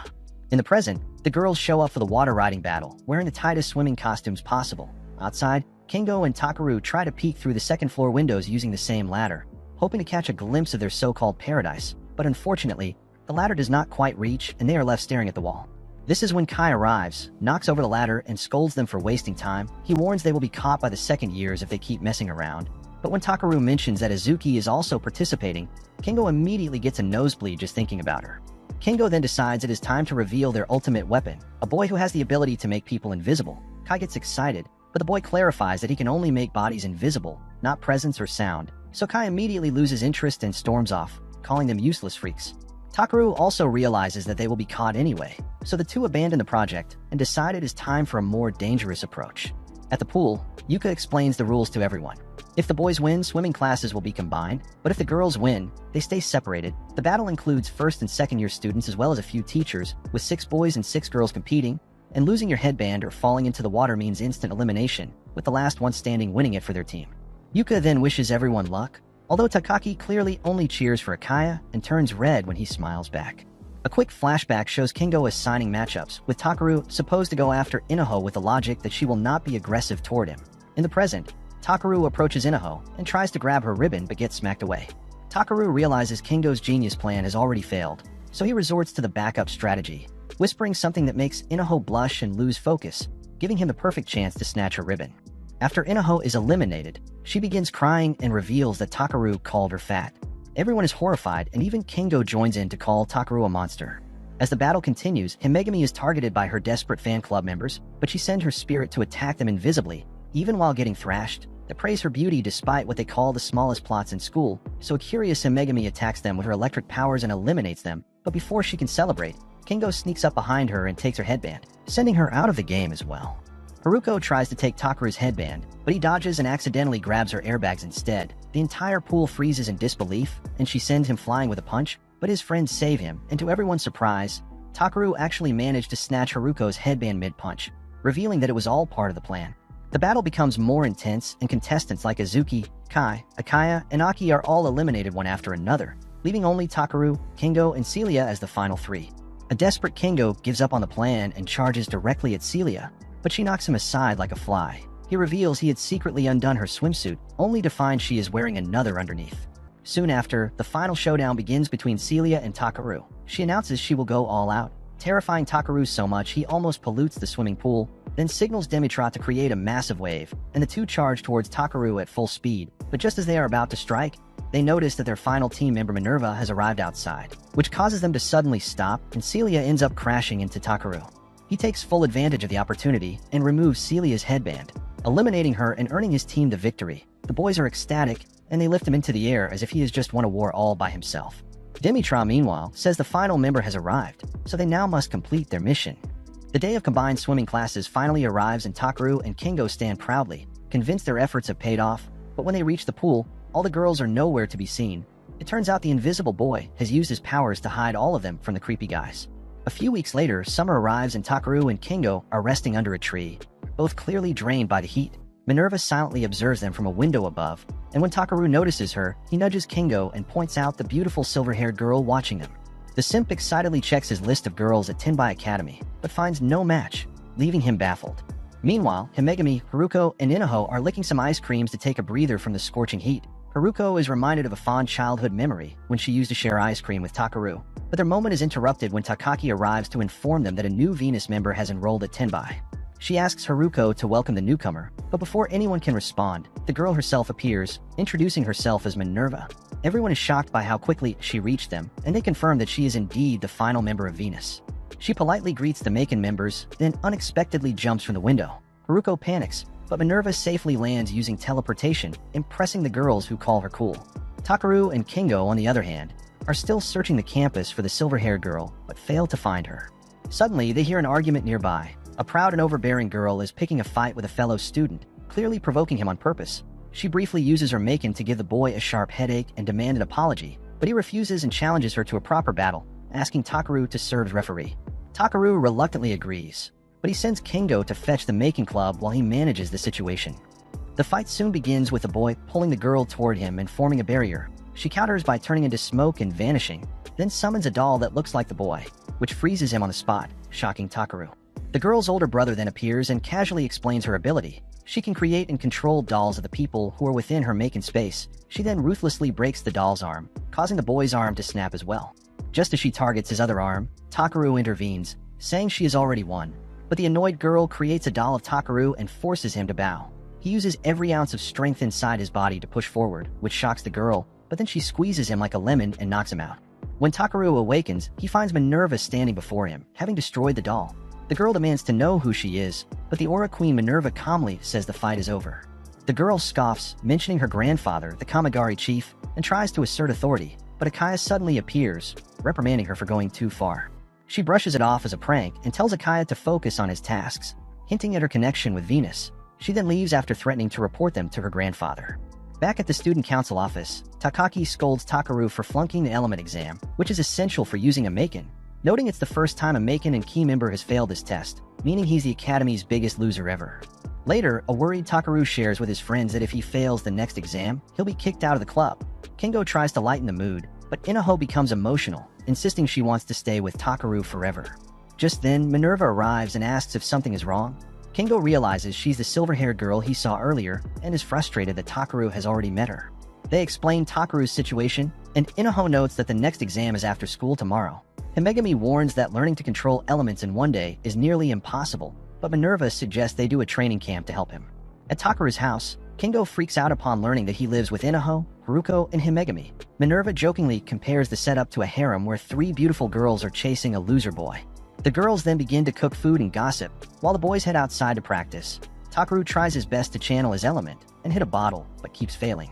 In the present, the girls show up for the water riding battle, wearing the tightest swimming costumes possible. Outside, Kingo and Takaru try to peek through the second-floor windows using the same ladder, hoping to catch a glimpse of their so-called paradise, but unfortunately, the ladder does not quite reach and they are left staring at the wall. This is when Kai arrives, knocks over the ladder, and scolds them for wasting time. He warns they will be caught by the second years if they keep messing around. But when Takaru mentions that Azuki is also participating, Kingo immediately gets a nosebleed just thinking about her. Kingo then decides it is time to reveal their ultimate weapon, a boy who has the ability to make people invisible. Kai gets excited, but the boy clarifies that he can only make bodies invisible, not presence or sound, so Kai immediately loses interest and storms off, calling them useless freaks. Takaru also realizes that they will be caught anyway, so the two abandon the project and decide it is time for a more dangerous approach. At the pool, Yuka explains the rules to everyone. If the boys win, swimming classes will be combined, but if the girls win, they stay separated. The battle includes first and second year students as well as a few teachers, with 6 boys and 6 girls competing, and losing your headband or falling into the water means instant elimination, with the last one standing winning it for their team. Yuka then wishes everyone luck, although Takaki clearly only cheers for Akaya and turns red when he smiles back. A quick flashback shows Kingo assigning matchups, with Takaru supposed to go after Inaho with the logic that she will not be aggressive toward him. In the present, Takaru approaches Inaho and tries to grab her ribbon but gets smacked away. Takaru realizes Kingo's genius plan has already failed, so he resorts to the backup strategy, whispering something that makes Inaho blush and lose focus, giving him the perfect chance to snatch her ribbon. After Inaho is eliminated, she begins crying and reveals that Takaru called her fat. Everyone is horrified, and even Kingo joins in to call Takaru a monster. As the battle continues, Himegami is targeted by her desperate fan club members, but she sends her spirit to attack them invisibly, even while getting thrashed. They praise her beauty despite what they call the smallest plots in school, so a curious Himegami attacks them with her electric powers and eliminates them, but before she can celebrate, Kingo sneaks up behind her and takes her headband, sending her out of the game as well. Haruko tries to take Takaru's headband, but he dodges and accidentally grabs her airbags instead. The entire pool freezes in disbelief, and she sends him flying with a punch, but his friends save him, and to everyone's surprise, Takaru actually managed to snatch Haruko's headband mid-punch, revealing that it was all part of the plan. The battle becomes more intense, and contestants like Azuki, Kai, Akaya, and Aki are all eliminated one after another, leaving only Takaru, Kingo, and Celia as the final three. A desperate Kingo gives up on the plan and charges directly at Celia, but she knocks him aside like a fly. He reveals he had secretly undone her swimsuit, only to find she is wearing another underneath. Soon after, the final showdown begins between Celia and Takaru. She announces she will go all out, terrifying Takaru so much he almost pollutes the swimming pool, then signals Demitrot to create a massive wave, and the two charge towards Takaru at full speed. But just as they are about to strike, they notice that their final team member Minerva has arrived outside, which causes them to suddenly stop, and Celia ends up crashing into Takaru. He takes full advantage of the opportunity and removes Celia's headband, eliminating her and earning his team the victory. The boys are ecstatic, and they lift him into the air as if he has just won a war all by himself. Demitra, meanwhile, says the final member has arrived, so they now must complete their mission. The day of combined swimming classes finally arrives, and Takaru and Kingo stand proudly, convinced their efforts have paid off, but when they reach the pool, all the girls are nowhere to be seen. It turns out the invisible boy has used his powers to hide all of them from the creepy guys. A few weeks later, summer arrives and Takaru and Kingo are resting under a tree, both clearly drained by the heat. Minerva silently observes them from a window above, and when Takaru notices her, he nudges Kingo and points out the beautiful silver-haired girl watching them. The simp excitedly checks his list of girls at Tenbai Academy, but finds no match, leaving him baffled. Meanwhile, Himegami, Haruko, and Inaho are licking some ice creams to take a breather from the scorching heat. Haruko is reminded of a fond childhood memory when she used to share ice cream with Takaru, but their moment is interrupted when Takaki arrives to inform them that a new Venus member has enrolled at Tenbai. She asks Haruko to welcome the newcomer, but before anyone can respond, the girl herself appears, introducing herself as Minerva. Everyone is shocked by how quickly she reached them, and they confirm that she is indeed the final member of Venus. She politely greets the Macon members, then unexpectedly jumps from the window. Haruko panics, but Minerva safely lands using teleportation, impressing the girls who call her cool. Takaru and Kingo, on the other hand, are still searching the campus for the silver-haired girl, but fail to find her. Suddenly, they hear an argument nearby. A proud and overbearing girl is picking a fight with a fellow student, clearly provoking him on purpose. She briefly uses her Macon to give the boy a sharp headache and demand an apology, but he refuses and challenges her to a proper battle, asking Takaru to serve as referee. Takaru reluctantly agrees, but he sends Kingo to fetch the Macon Club while he manages the situation. The fight soon begins with the boy pulling the girl toward him and forming a barrier. She counters by turning into smoke and vanishing, then summons a doll that looks like the boy, which freezes him on the spot, shocking Takaru. The girl's older brother then appears and casually explains her ability. She can create and control dolls of the people who are within her Macon space. She then ruthlessly breaks the doll's arm, causing the boy's arm to snap as well. Just as she targets his other arm, Takaru intervenes, saying she has already won. But the annoyed girl creates a doll of Takaru and forces him to bow. He uses every ounce of strength inside his body to push forward, which shocks the girl, but then she squeezes him like a lemon and knocks him out. When Takaru awakens, he finds Minerva standing before him, having destroyed the doll. The girl demands to know who she is, but the Aura Queen Minerva calmly says the fight is over. The girl scoffs, mentioning her grandfather, the Kamigari chief, and tries to assert authority, but Akaya suddenly appears, reprimanding her for going too far. She brushes it off as a prank and tells Akaya to focus on his tasks, hinting at her connection with Venus. She then leaves after threatening to report them to her grandfather. Back at the student council office, Takaki scolds Takaru for flunking the element exam, which is essential for using a Macon, noting it's the first time a Macon and key member has failed this test, meaning he's the Academy's biggest loser ever. Later, a worried Takaru shares with his friends that if he fails the next exam, he'll be kicked out of the club. Kingo tries to lighten the mood, but Inaho becomes emotional, insisting she wants to stay with Takaru forever. Just then, Minerva arrives and asks if something is wrong. Kingo realizes she's the silver-haired girl he saw earlier and is frustrated that Takaru has already met her. They explain Takaru's situation, and Inaho notes that the next exam is after school tomorrow. Himegami warns that learning to control elements in one day is nearly impossible, but Minerva suggests they do a training camp to help him. At Takaru's house, Kingo freaks out upon learning that he lives with Inaho, Haruko, and Himegami. Minerva jokingly compares the setup to a harem where 3 beautiful girls are chasing a loser boy. The girls then begin to cook food and gossip, while the boys head outside to practice. Takaru tries his best to channel his element and hit a bottle, but keeps failing.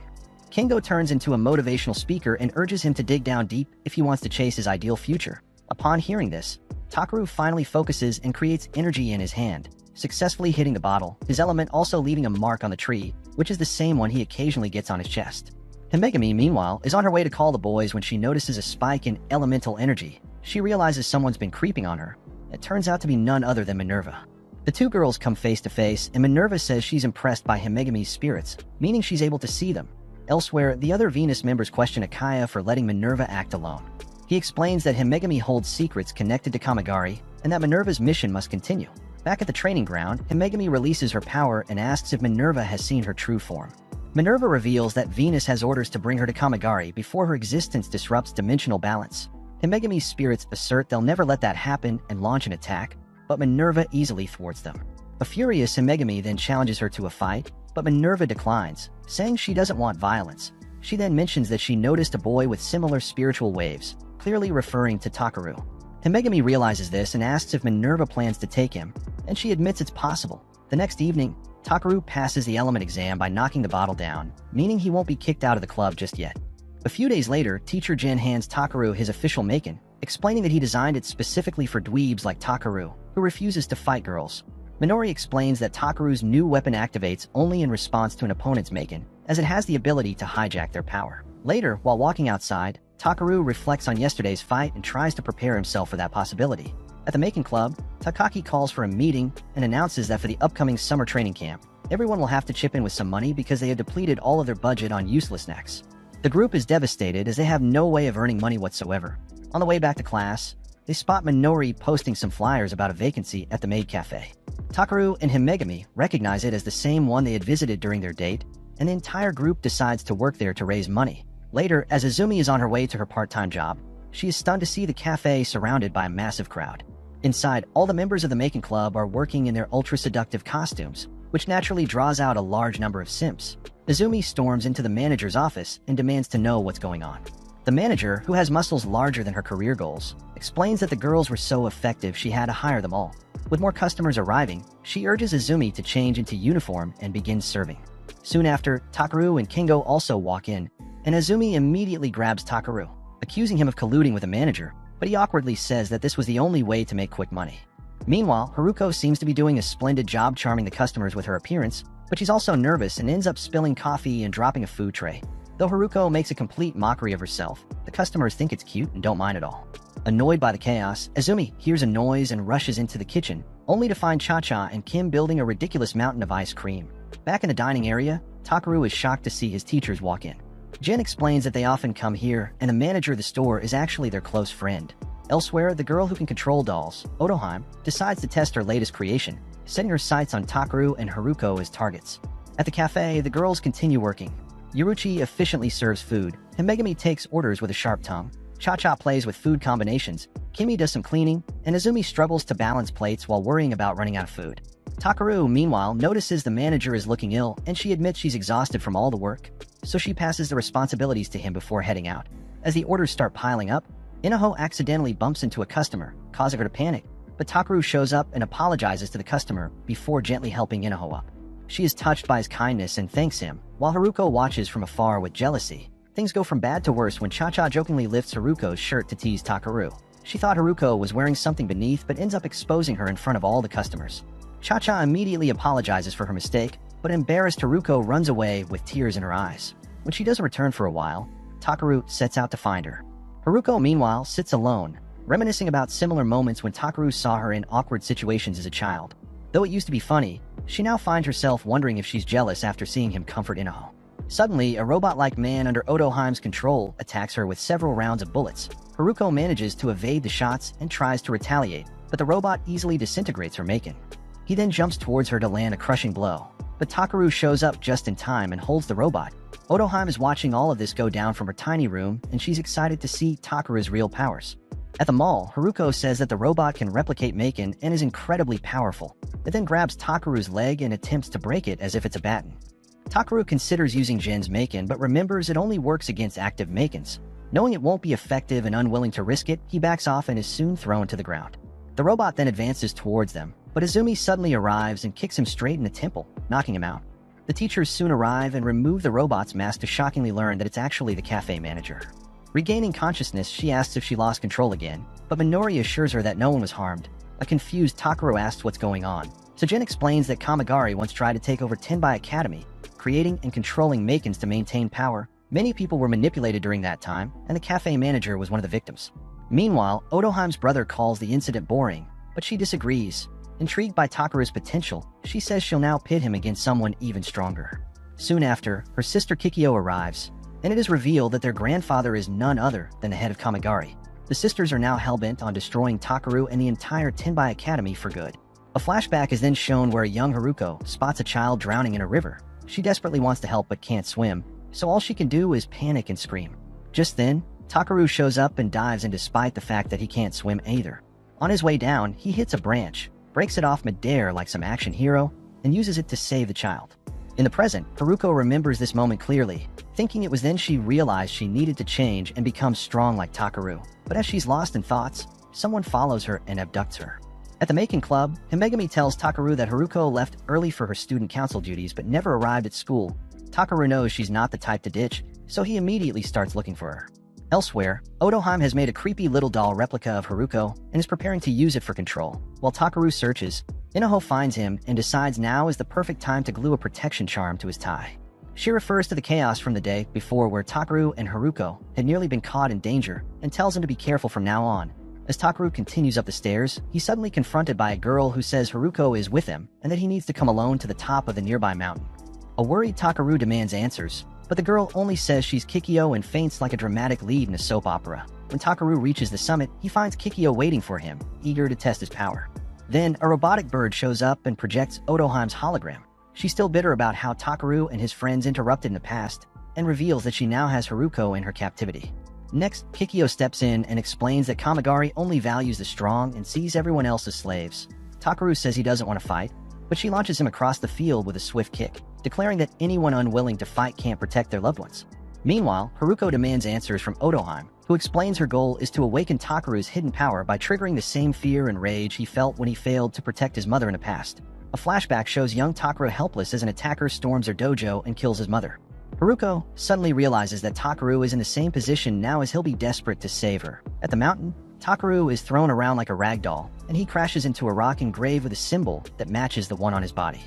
Kingo turns into a motivational speaker and urges him to dig down deep if he wants to chase his ideal future. Upon hearing this, Takaru finally focuses and creates energy in his hand, successfully hitting the bottle, his element also leaving a mark on the tree, which is the same one he occasionally gets on his chest. Himegami, meanwhile, is on her way to call the boys when she notices a spike in elemental energy. She realizes someone's been creeping on her. It turns out to be none other than Minerva. The 2 girls come face to face, and Minerva says she's impressed by Himegami's spirits, meaning she's able to see them. Elsewhere, the other Venus members question Akaya for letting Minerva act alone. He explains that Himegami holds secrets connected to Kamigari, and that Minerva's mission must continue. Back at the training ground, Himegami releases her power and asks if Minerva has seen her true form. Minerva reveals that Venus has orders to bring her to Kamigari before her existence disrupts dimensional balance. Himegami's spirits assert they'll never let that happen and launch an attack, but Minerva easily thwarts them. A furious Himegami then challenges her to a fight, but Minerva declines, saying she doesn't want violence. She then mentions that she noticed a boy with similar spiritual waves, clearly referring to Takaru. Himegami realizes this and asks if Minerva plans to take him, and she admits it's possible. The next evening, Takaru passes the element exam by knocking the bottle down, meaning he won't be kicked out of the club just yet. A few days later, Teacher Jin hands Takaru his official Maken, explaining that he designed it specifically for dweebs like Takaru, who refuses to fight girls. Minori explains that Takaru's new weapon activates only in response to an opponent's Maken, as it has the ability to hijack their power. Later, while walking outside, Takaru reflects on yesterday's fight and tries to prepare himself for that possibility. At the Maken Club, Takaki calls for a meeting and announces that for the upcoming summer training camp, everyone will have to chip in with some money because they have depleted all of their budget on useless snacks. The group is devastated as they have no way of earning money whatsoever. On the way back to class, they spot Minori posting some flyers about a vacancy at the maid cafe. Takaru and Himegami recognize it as the same one they had visited during their date, and the entire group decides to work there to raise money. Later, as Azumi is on her way to her part-time job, she is stunned to see the cafe surrounded by a massive crowd. Inside, all the members of the Maken Club are working in their ultra-seductive costumes, which naturally draws out a large number of simps. Azumi storms into the manager's office and demands to know what's going on. The manager, who has muscles larger than her career goals, explains that the girls were so effective she had to hire them all. With more customers arriving, she urges Azumi to change into uniform and begin serving. Soon after, Takaru and Kingo also walk in, and Azumi immediately grabs Takaru, accusing him of colluding with the manager, but he awkwardly says that this was the only way to make quick money. Meanwhile, Haruko seems to be doing a splendid job charming the customers with her appearance, but she's also nervous and ends up spilling coffee and dropping a food tray. Though Haruko makes a complete mockery of herself, the customers think it's cute and don't mind at all. Annoyed by the chaos, Azumi hears a noise and rushes into the kitchen, only to find Cha-Cha and Kim building a ridiculous mountain of ice cream. Back in the dining area, Takaru is shocked to see his teachers walk in. Jen explains that they often come here, and the manager of the store is actually their close friend. Elsewhere, the girl who can control dolls, Otoheim, decides to test her latest creation, setting her sights on Takaru and Haruko as targets. At the cafe, the girls continue working. Yuruchi efficiently serves food, Himegami takes orders with a sharp tongue, Cha-Cha plays with food combinations, Kimi does some cleaning, and Azumi struggles to balance plates while worrying about running out of food. Takaru, meanwhile, notices the manager is looking ill, and she admits she's exhausted from all the work, so she passes the responsibilities to him before heading out. As the orders start piling up, Inaho accidentally bumps into a customer, causing her to panic, but Takaru shows up and apologizes to the customer before gently helping Inaho up. She is touched by his kindness and thanks him, while Haruko watches from afar with jealousy. Things go from bad to worse when Cha-Cha jokingly lifts Haruko's shirt to tease Takaru. She thought Haruko was wearing something beneath but ends up exposing her in front of all the customers. Cha-Cha immediately apologizes for her mistake, but embarrassed Haruko runs away with tears in her eyes. When she doesn't return for a while, Takaru sets out to find her. Haruko, meanwhile, sits alone, reminiscing about similar moments when Takaru saw her in awkward situations as a child. Though it used to be funny, she now finds herself wondering if she's jealous after seeing him comfort Inaho. Suddenly, a robot-like man under Otoheim's control attacks her with several rounds of bullets. Haruko manages to evade the shots and tries to retaliate, but the robot easily disintegrates her Maken. He then jumps towards her to land a crushing blow, but Takaru shows up just in time and holds the robot. Otohime is watching all of this go down from her tiny room, and she's excited to see Takaru's real powers. At the mall, Haruko says that the robot can replicate Maken and is incredibly powerful. It then grabs Takaru's leg and attempts to break it as if it's a baton. Takaru considers using Jin's Maken but remembers it only works against active Makens. Knowing it won't be effective and unwilling to risk it, he backs off and is soon thrown to the ground. The robot then advances towards them, but Izumi suddenly arrives and kicks him straight in the temple, knocking him out. The teachers soon arrive and remove the robot's mask to shockingly learn that it's actually the cafe manager. Regaining consciousness, she asks if she lost control again, but Minori assures her that no one was harmed. A confused Takaru asks what's going on, so Jin explains that Kamigari once tried to take over Tenbai Academy, creating and controlling Makens to maintain power. Many people were manipulated during that time, and the cafe manager was one of the victims. Meanwhile, Otohime's brother calls the incident boring, but she disagrees. Intrigued by Takaru's potential, she says she'll now pit him against someone even stronger. Soon after, her sister Kikyo arrives, and it is revealed that their grandfather is none other than the head of Kamigari. The sisters are now hellbent on destroying Takaru and the entire Tenbai Academy for good. A flashback is then shown where a young Haruko spots a child drowning in a river. She desperately wants to help but can't swim, so all she can do is panic and scream. Just then, Takaru shows up and dives in despite the fact that he can't swim either. On his way down, he hits a branch, breaks it off midair like some action hero, and uses it to save the child. In the present, Haruko remembers this moment clearly, thinking it was then she realized she needed to change and become strong like Takaru. But as she's lost in thoughts, someone follows her and abducts her. At the Maken Club, Himegami tells Takaru that Haruko left early for her student council duties but never arrived at school. Takaru knows she's not the type to ditch, so he immediately starts looking for her. Elsewhere, Otohime has made a creepy little doll replica of Haruko and is preparing to use it for control. While Takaru searches, Inaho finds him and decides now is the perfect time to glue a protection charm to his tie. She refers to the chaos from the day before where Takaru and Haruko had nearly been caught in danger and tells him to be careful from now on. As Takaru continues up the stairs, he's suddenly confronted by a girl who says Haruko is with him and that he needs to come alone to the top of the nearby mountain. A worried Takaru demands answers, but the girl only says she's Kikyo and faints like a dramatic lead in a soap opera. When Takaru reaches the summit, he finds Kikyo waiting for him, eager to test his power. Then, a robotic bird shows up and projects Otohime's hologram. She's still bitter about how Takaru and his friends interrupted in the past, and reveals that she now has Haruko in her captivity. Next, Kikyo steps in and explains that Kamigari only values the strong and sees everyone else as slaves. Takaru says he doesn't want to fight, but she launches him across the field with a swift kick, declaring that anyone unwilling to fight can't protect their loved ones. Meanwhile, Haruko demands answers from Otohime, who explains her goal is to awaken Takaru's hidden power by triggering the same fear and rage he felt when he failed to protect his mother in the past. A flashback shows young Takaru helpless as an attacker storms her dojo and kills his mother. Haruko suddenly realizes that Takaru is in the same position now as he'll be desperate to save her. At the mountain, Takaru is thrown around like a rag doll, and he crashes into a rock engraved with a symbol that matches the one on his body.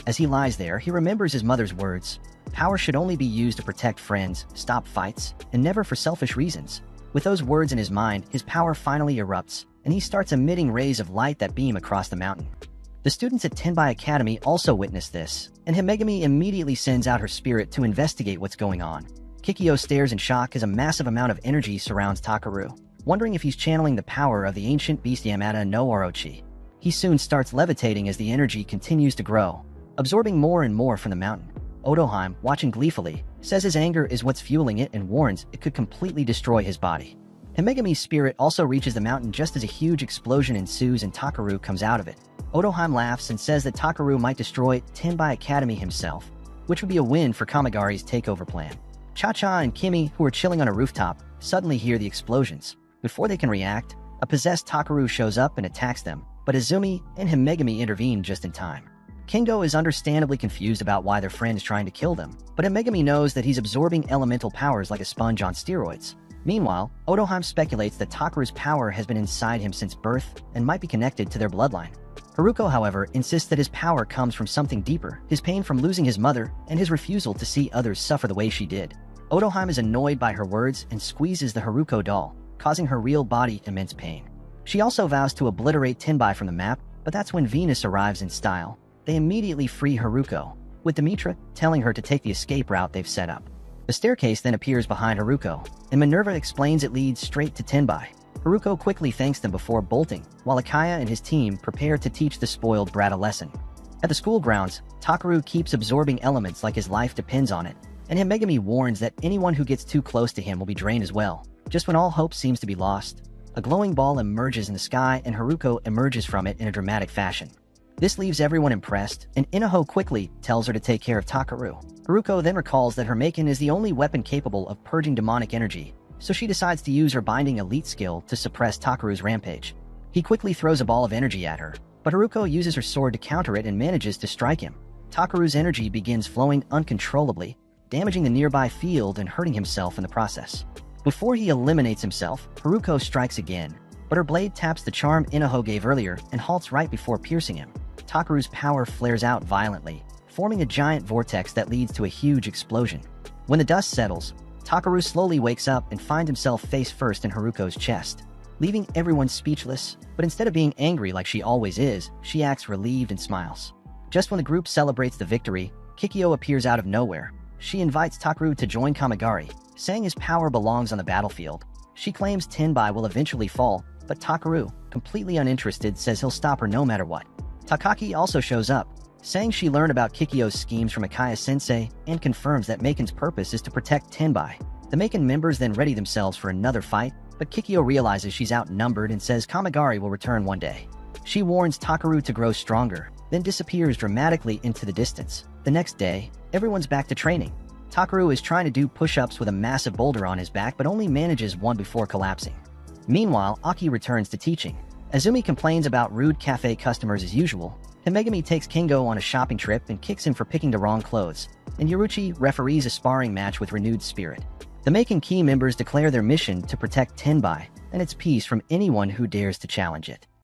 As he lies there, he remembers his mother's words, "Power should only be used to protect friends, stop fights, and never for selfish reasons." With those words in his mind, his power finally erupts, and he starts emitting rays of light that beam across the mountain. The students at Tenbai Academy also witness this, and Himegami immediately sends out her spirit to investigate what's going on. Kikyo stares in shock as a massive amount of energy surrounds Takaru, wondering if he's channeling the power of the ancient beast Yamata no Orochi. He soon starts levitating as the energy continues to grow, absorbing more and more from the mountain. Otohime, watching gleefully, says his anger is what's fueling it and warns it could completely destroy his body. Himegami's spirit also reaches the mountain just as a huge explosion ensues and Takaru comes out of it. Otohime laughs and says that Takaru might destroy Tenbai Academy himself, which would be a win for Kamigari's takeover plan. Cha-Cha and Kimi, who are chilling on a rooftop, suddenly hear the explosions. Before they can react, a possessed Takaru shows up and attacks them, but Izumi and Himegami intervene just in time. Kengo is understandably confused about why their friend is trying to kill them, but Himegami knows that he's absorbing elemental powers like a sponge on steroids. Meanwhile, Otohime speculates that Takaru's power has been inside him since birth and might be connected to their bloodline. Haruko, however, insists that his power comes from something deeper, his pain from losing his mother and his refusal to see others suffer the way she did. Otohime is annoyed by her words and squeezes the Haruko doll, causing her real body immense pain. She also vows to obliterate Tenbai from the map, but that's when Venus arrives in style. They immediately free Haruko, with Demetra telling her to take the escape route they've set up. The staircase then appears behind Haruko, and Minerva explains it leads straight to Tenbai. Haruko quickly thanks them before bolting, while Akaya and his team prepare to teach the spoiled brat a lesson. At the school grounds, Takaru keeps absorbing elements like his life depends on it, and Himegami warns that anyone who gets too close to him will be drained as well. Just when all hope seems to be lost, a glowing ball emerges in the sky and Haruko emerges from it in a dramatic fashion. This leaves everyone impressed, and Inaho quickly tells her to take care of Takaru. Haruko then recalls that her Maken is the only weapon capable of purging demonic energy, so she decides to use her binding elite skill to suppress Takaru's rampage. He quickly throws a ball of energy at her, but Haruko uses her sword to counter it and manages to strike him. Takaru's energy begins flowing uncontrollably, damaging the nearby field and hurting himself in the process. Before he eliminates himself, Haruko strikes again, but her blade taps the charm Inaho gave earlier and halts right before piercing him. Takaru's power flares out violently, forming a giant vortex that leads to a huge explosion. When the dust settles, Takaru slowly wakes up and finds himself face first in Haruko's chest, leaving everyone speechless, but instead of being angry like she always is, she acts relieved and smiles. Just when the group celebrates the victory, Kikyo appears out of nowhere. She invites Takaru to join Kamigari, saying his power belongs on the battlefield. She claims Tenbai will eventually fall, but Takaru, completely uninterested, says he'll stop her no matter what. Takaki also shows up, saying she learned about Kikyo's schemes from Akaya-sensei and confirms that Maken's purpose is to protect Tenbai. The Maken members then ready themselves for another fight, but Kikyo realizes she's outnumbered and says Kamigari will return one day. She warns Takaru to grow stronger, then disappears dramatically into the distance. The next day, everyone's back to training. Takaru is trying to do push-ups with a massive boulder on his back but only manages one before collapsing. Meanwhile, Aki returns to teaching. Azumi complains about rude cafe customers as usual. Himegami takes Kingo on a shopping trip and kicks him for picking the wrong clothes. And Yoruchi referees a sparring match with renewed spirit. The Maken key members declare their mission to protect Tenbai and its peace from anyone who dares to challenge it.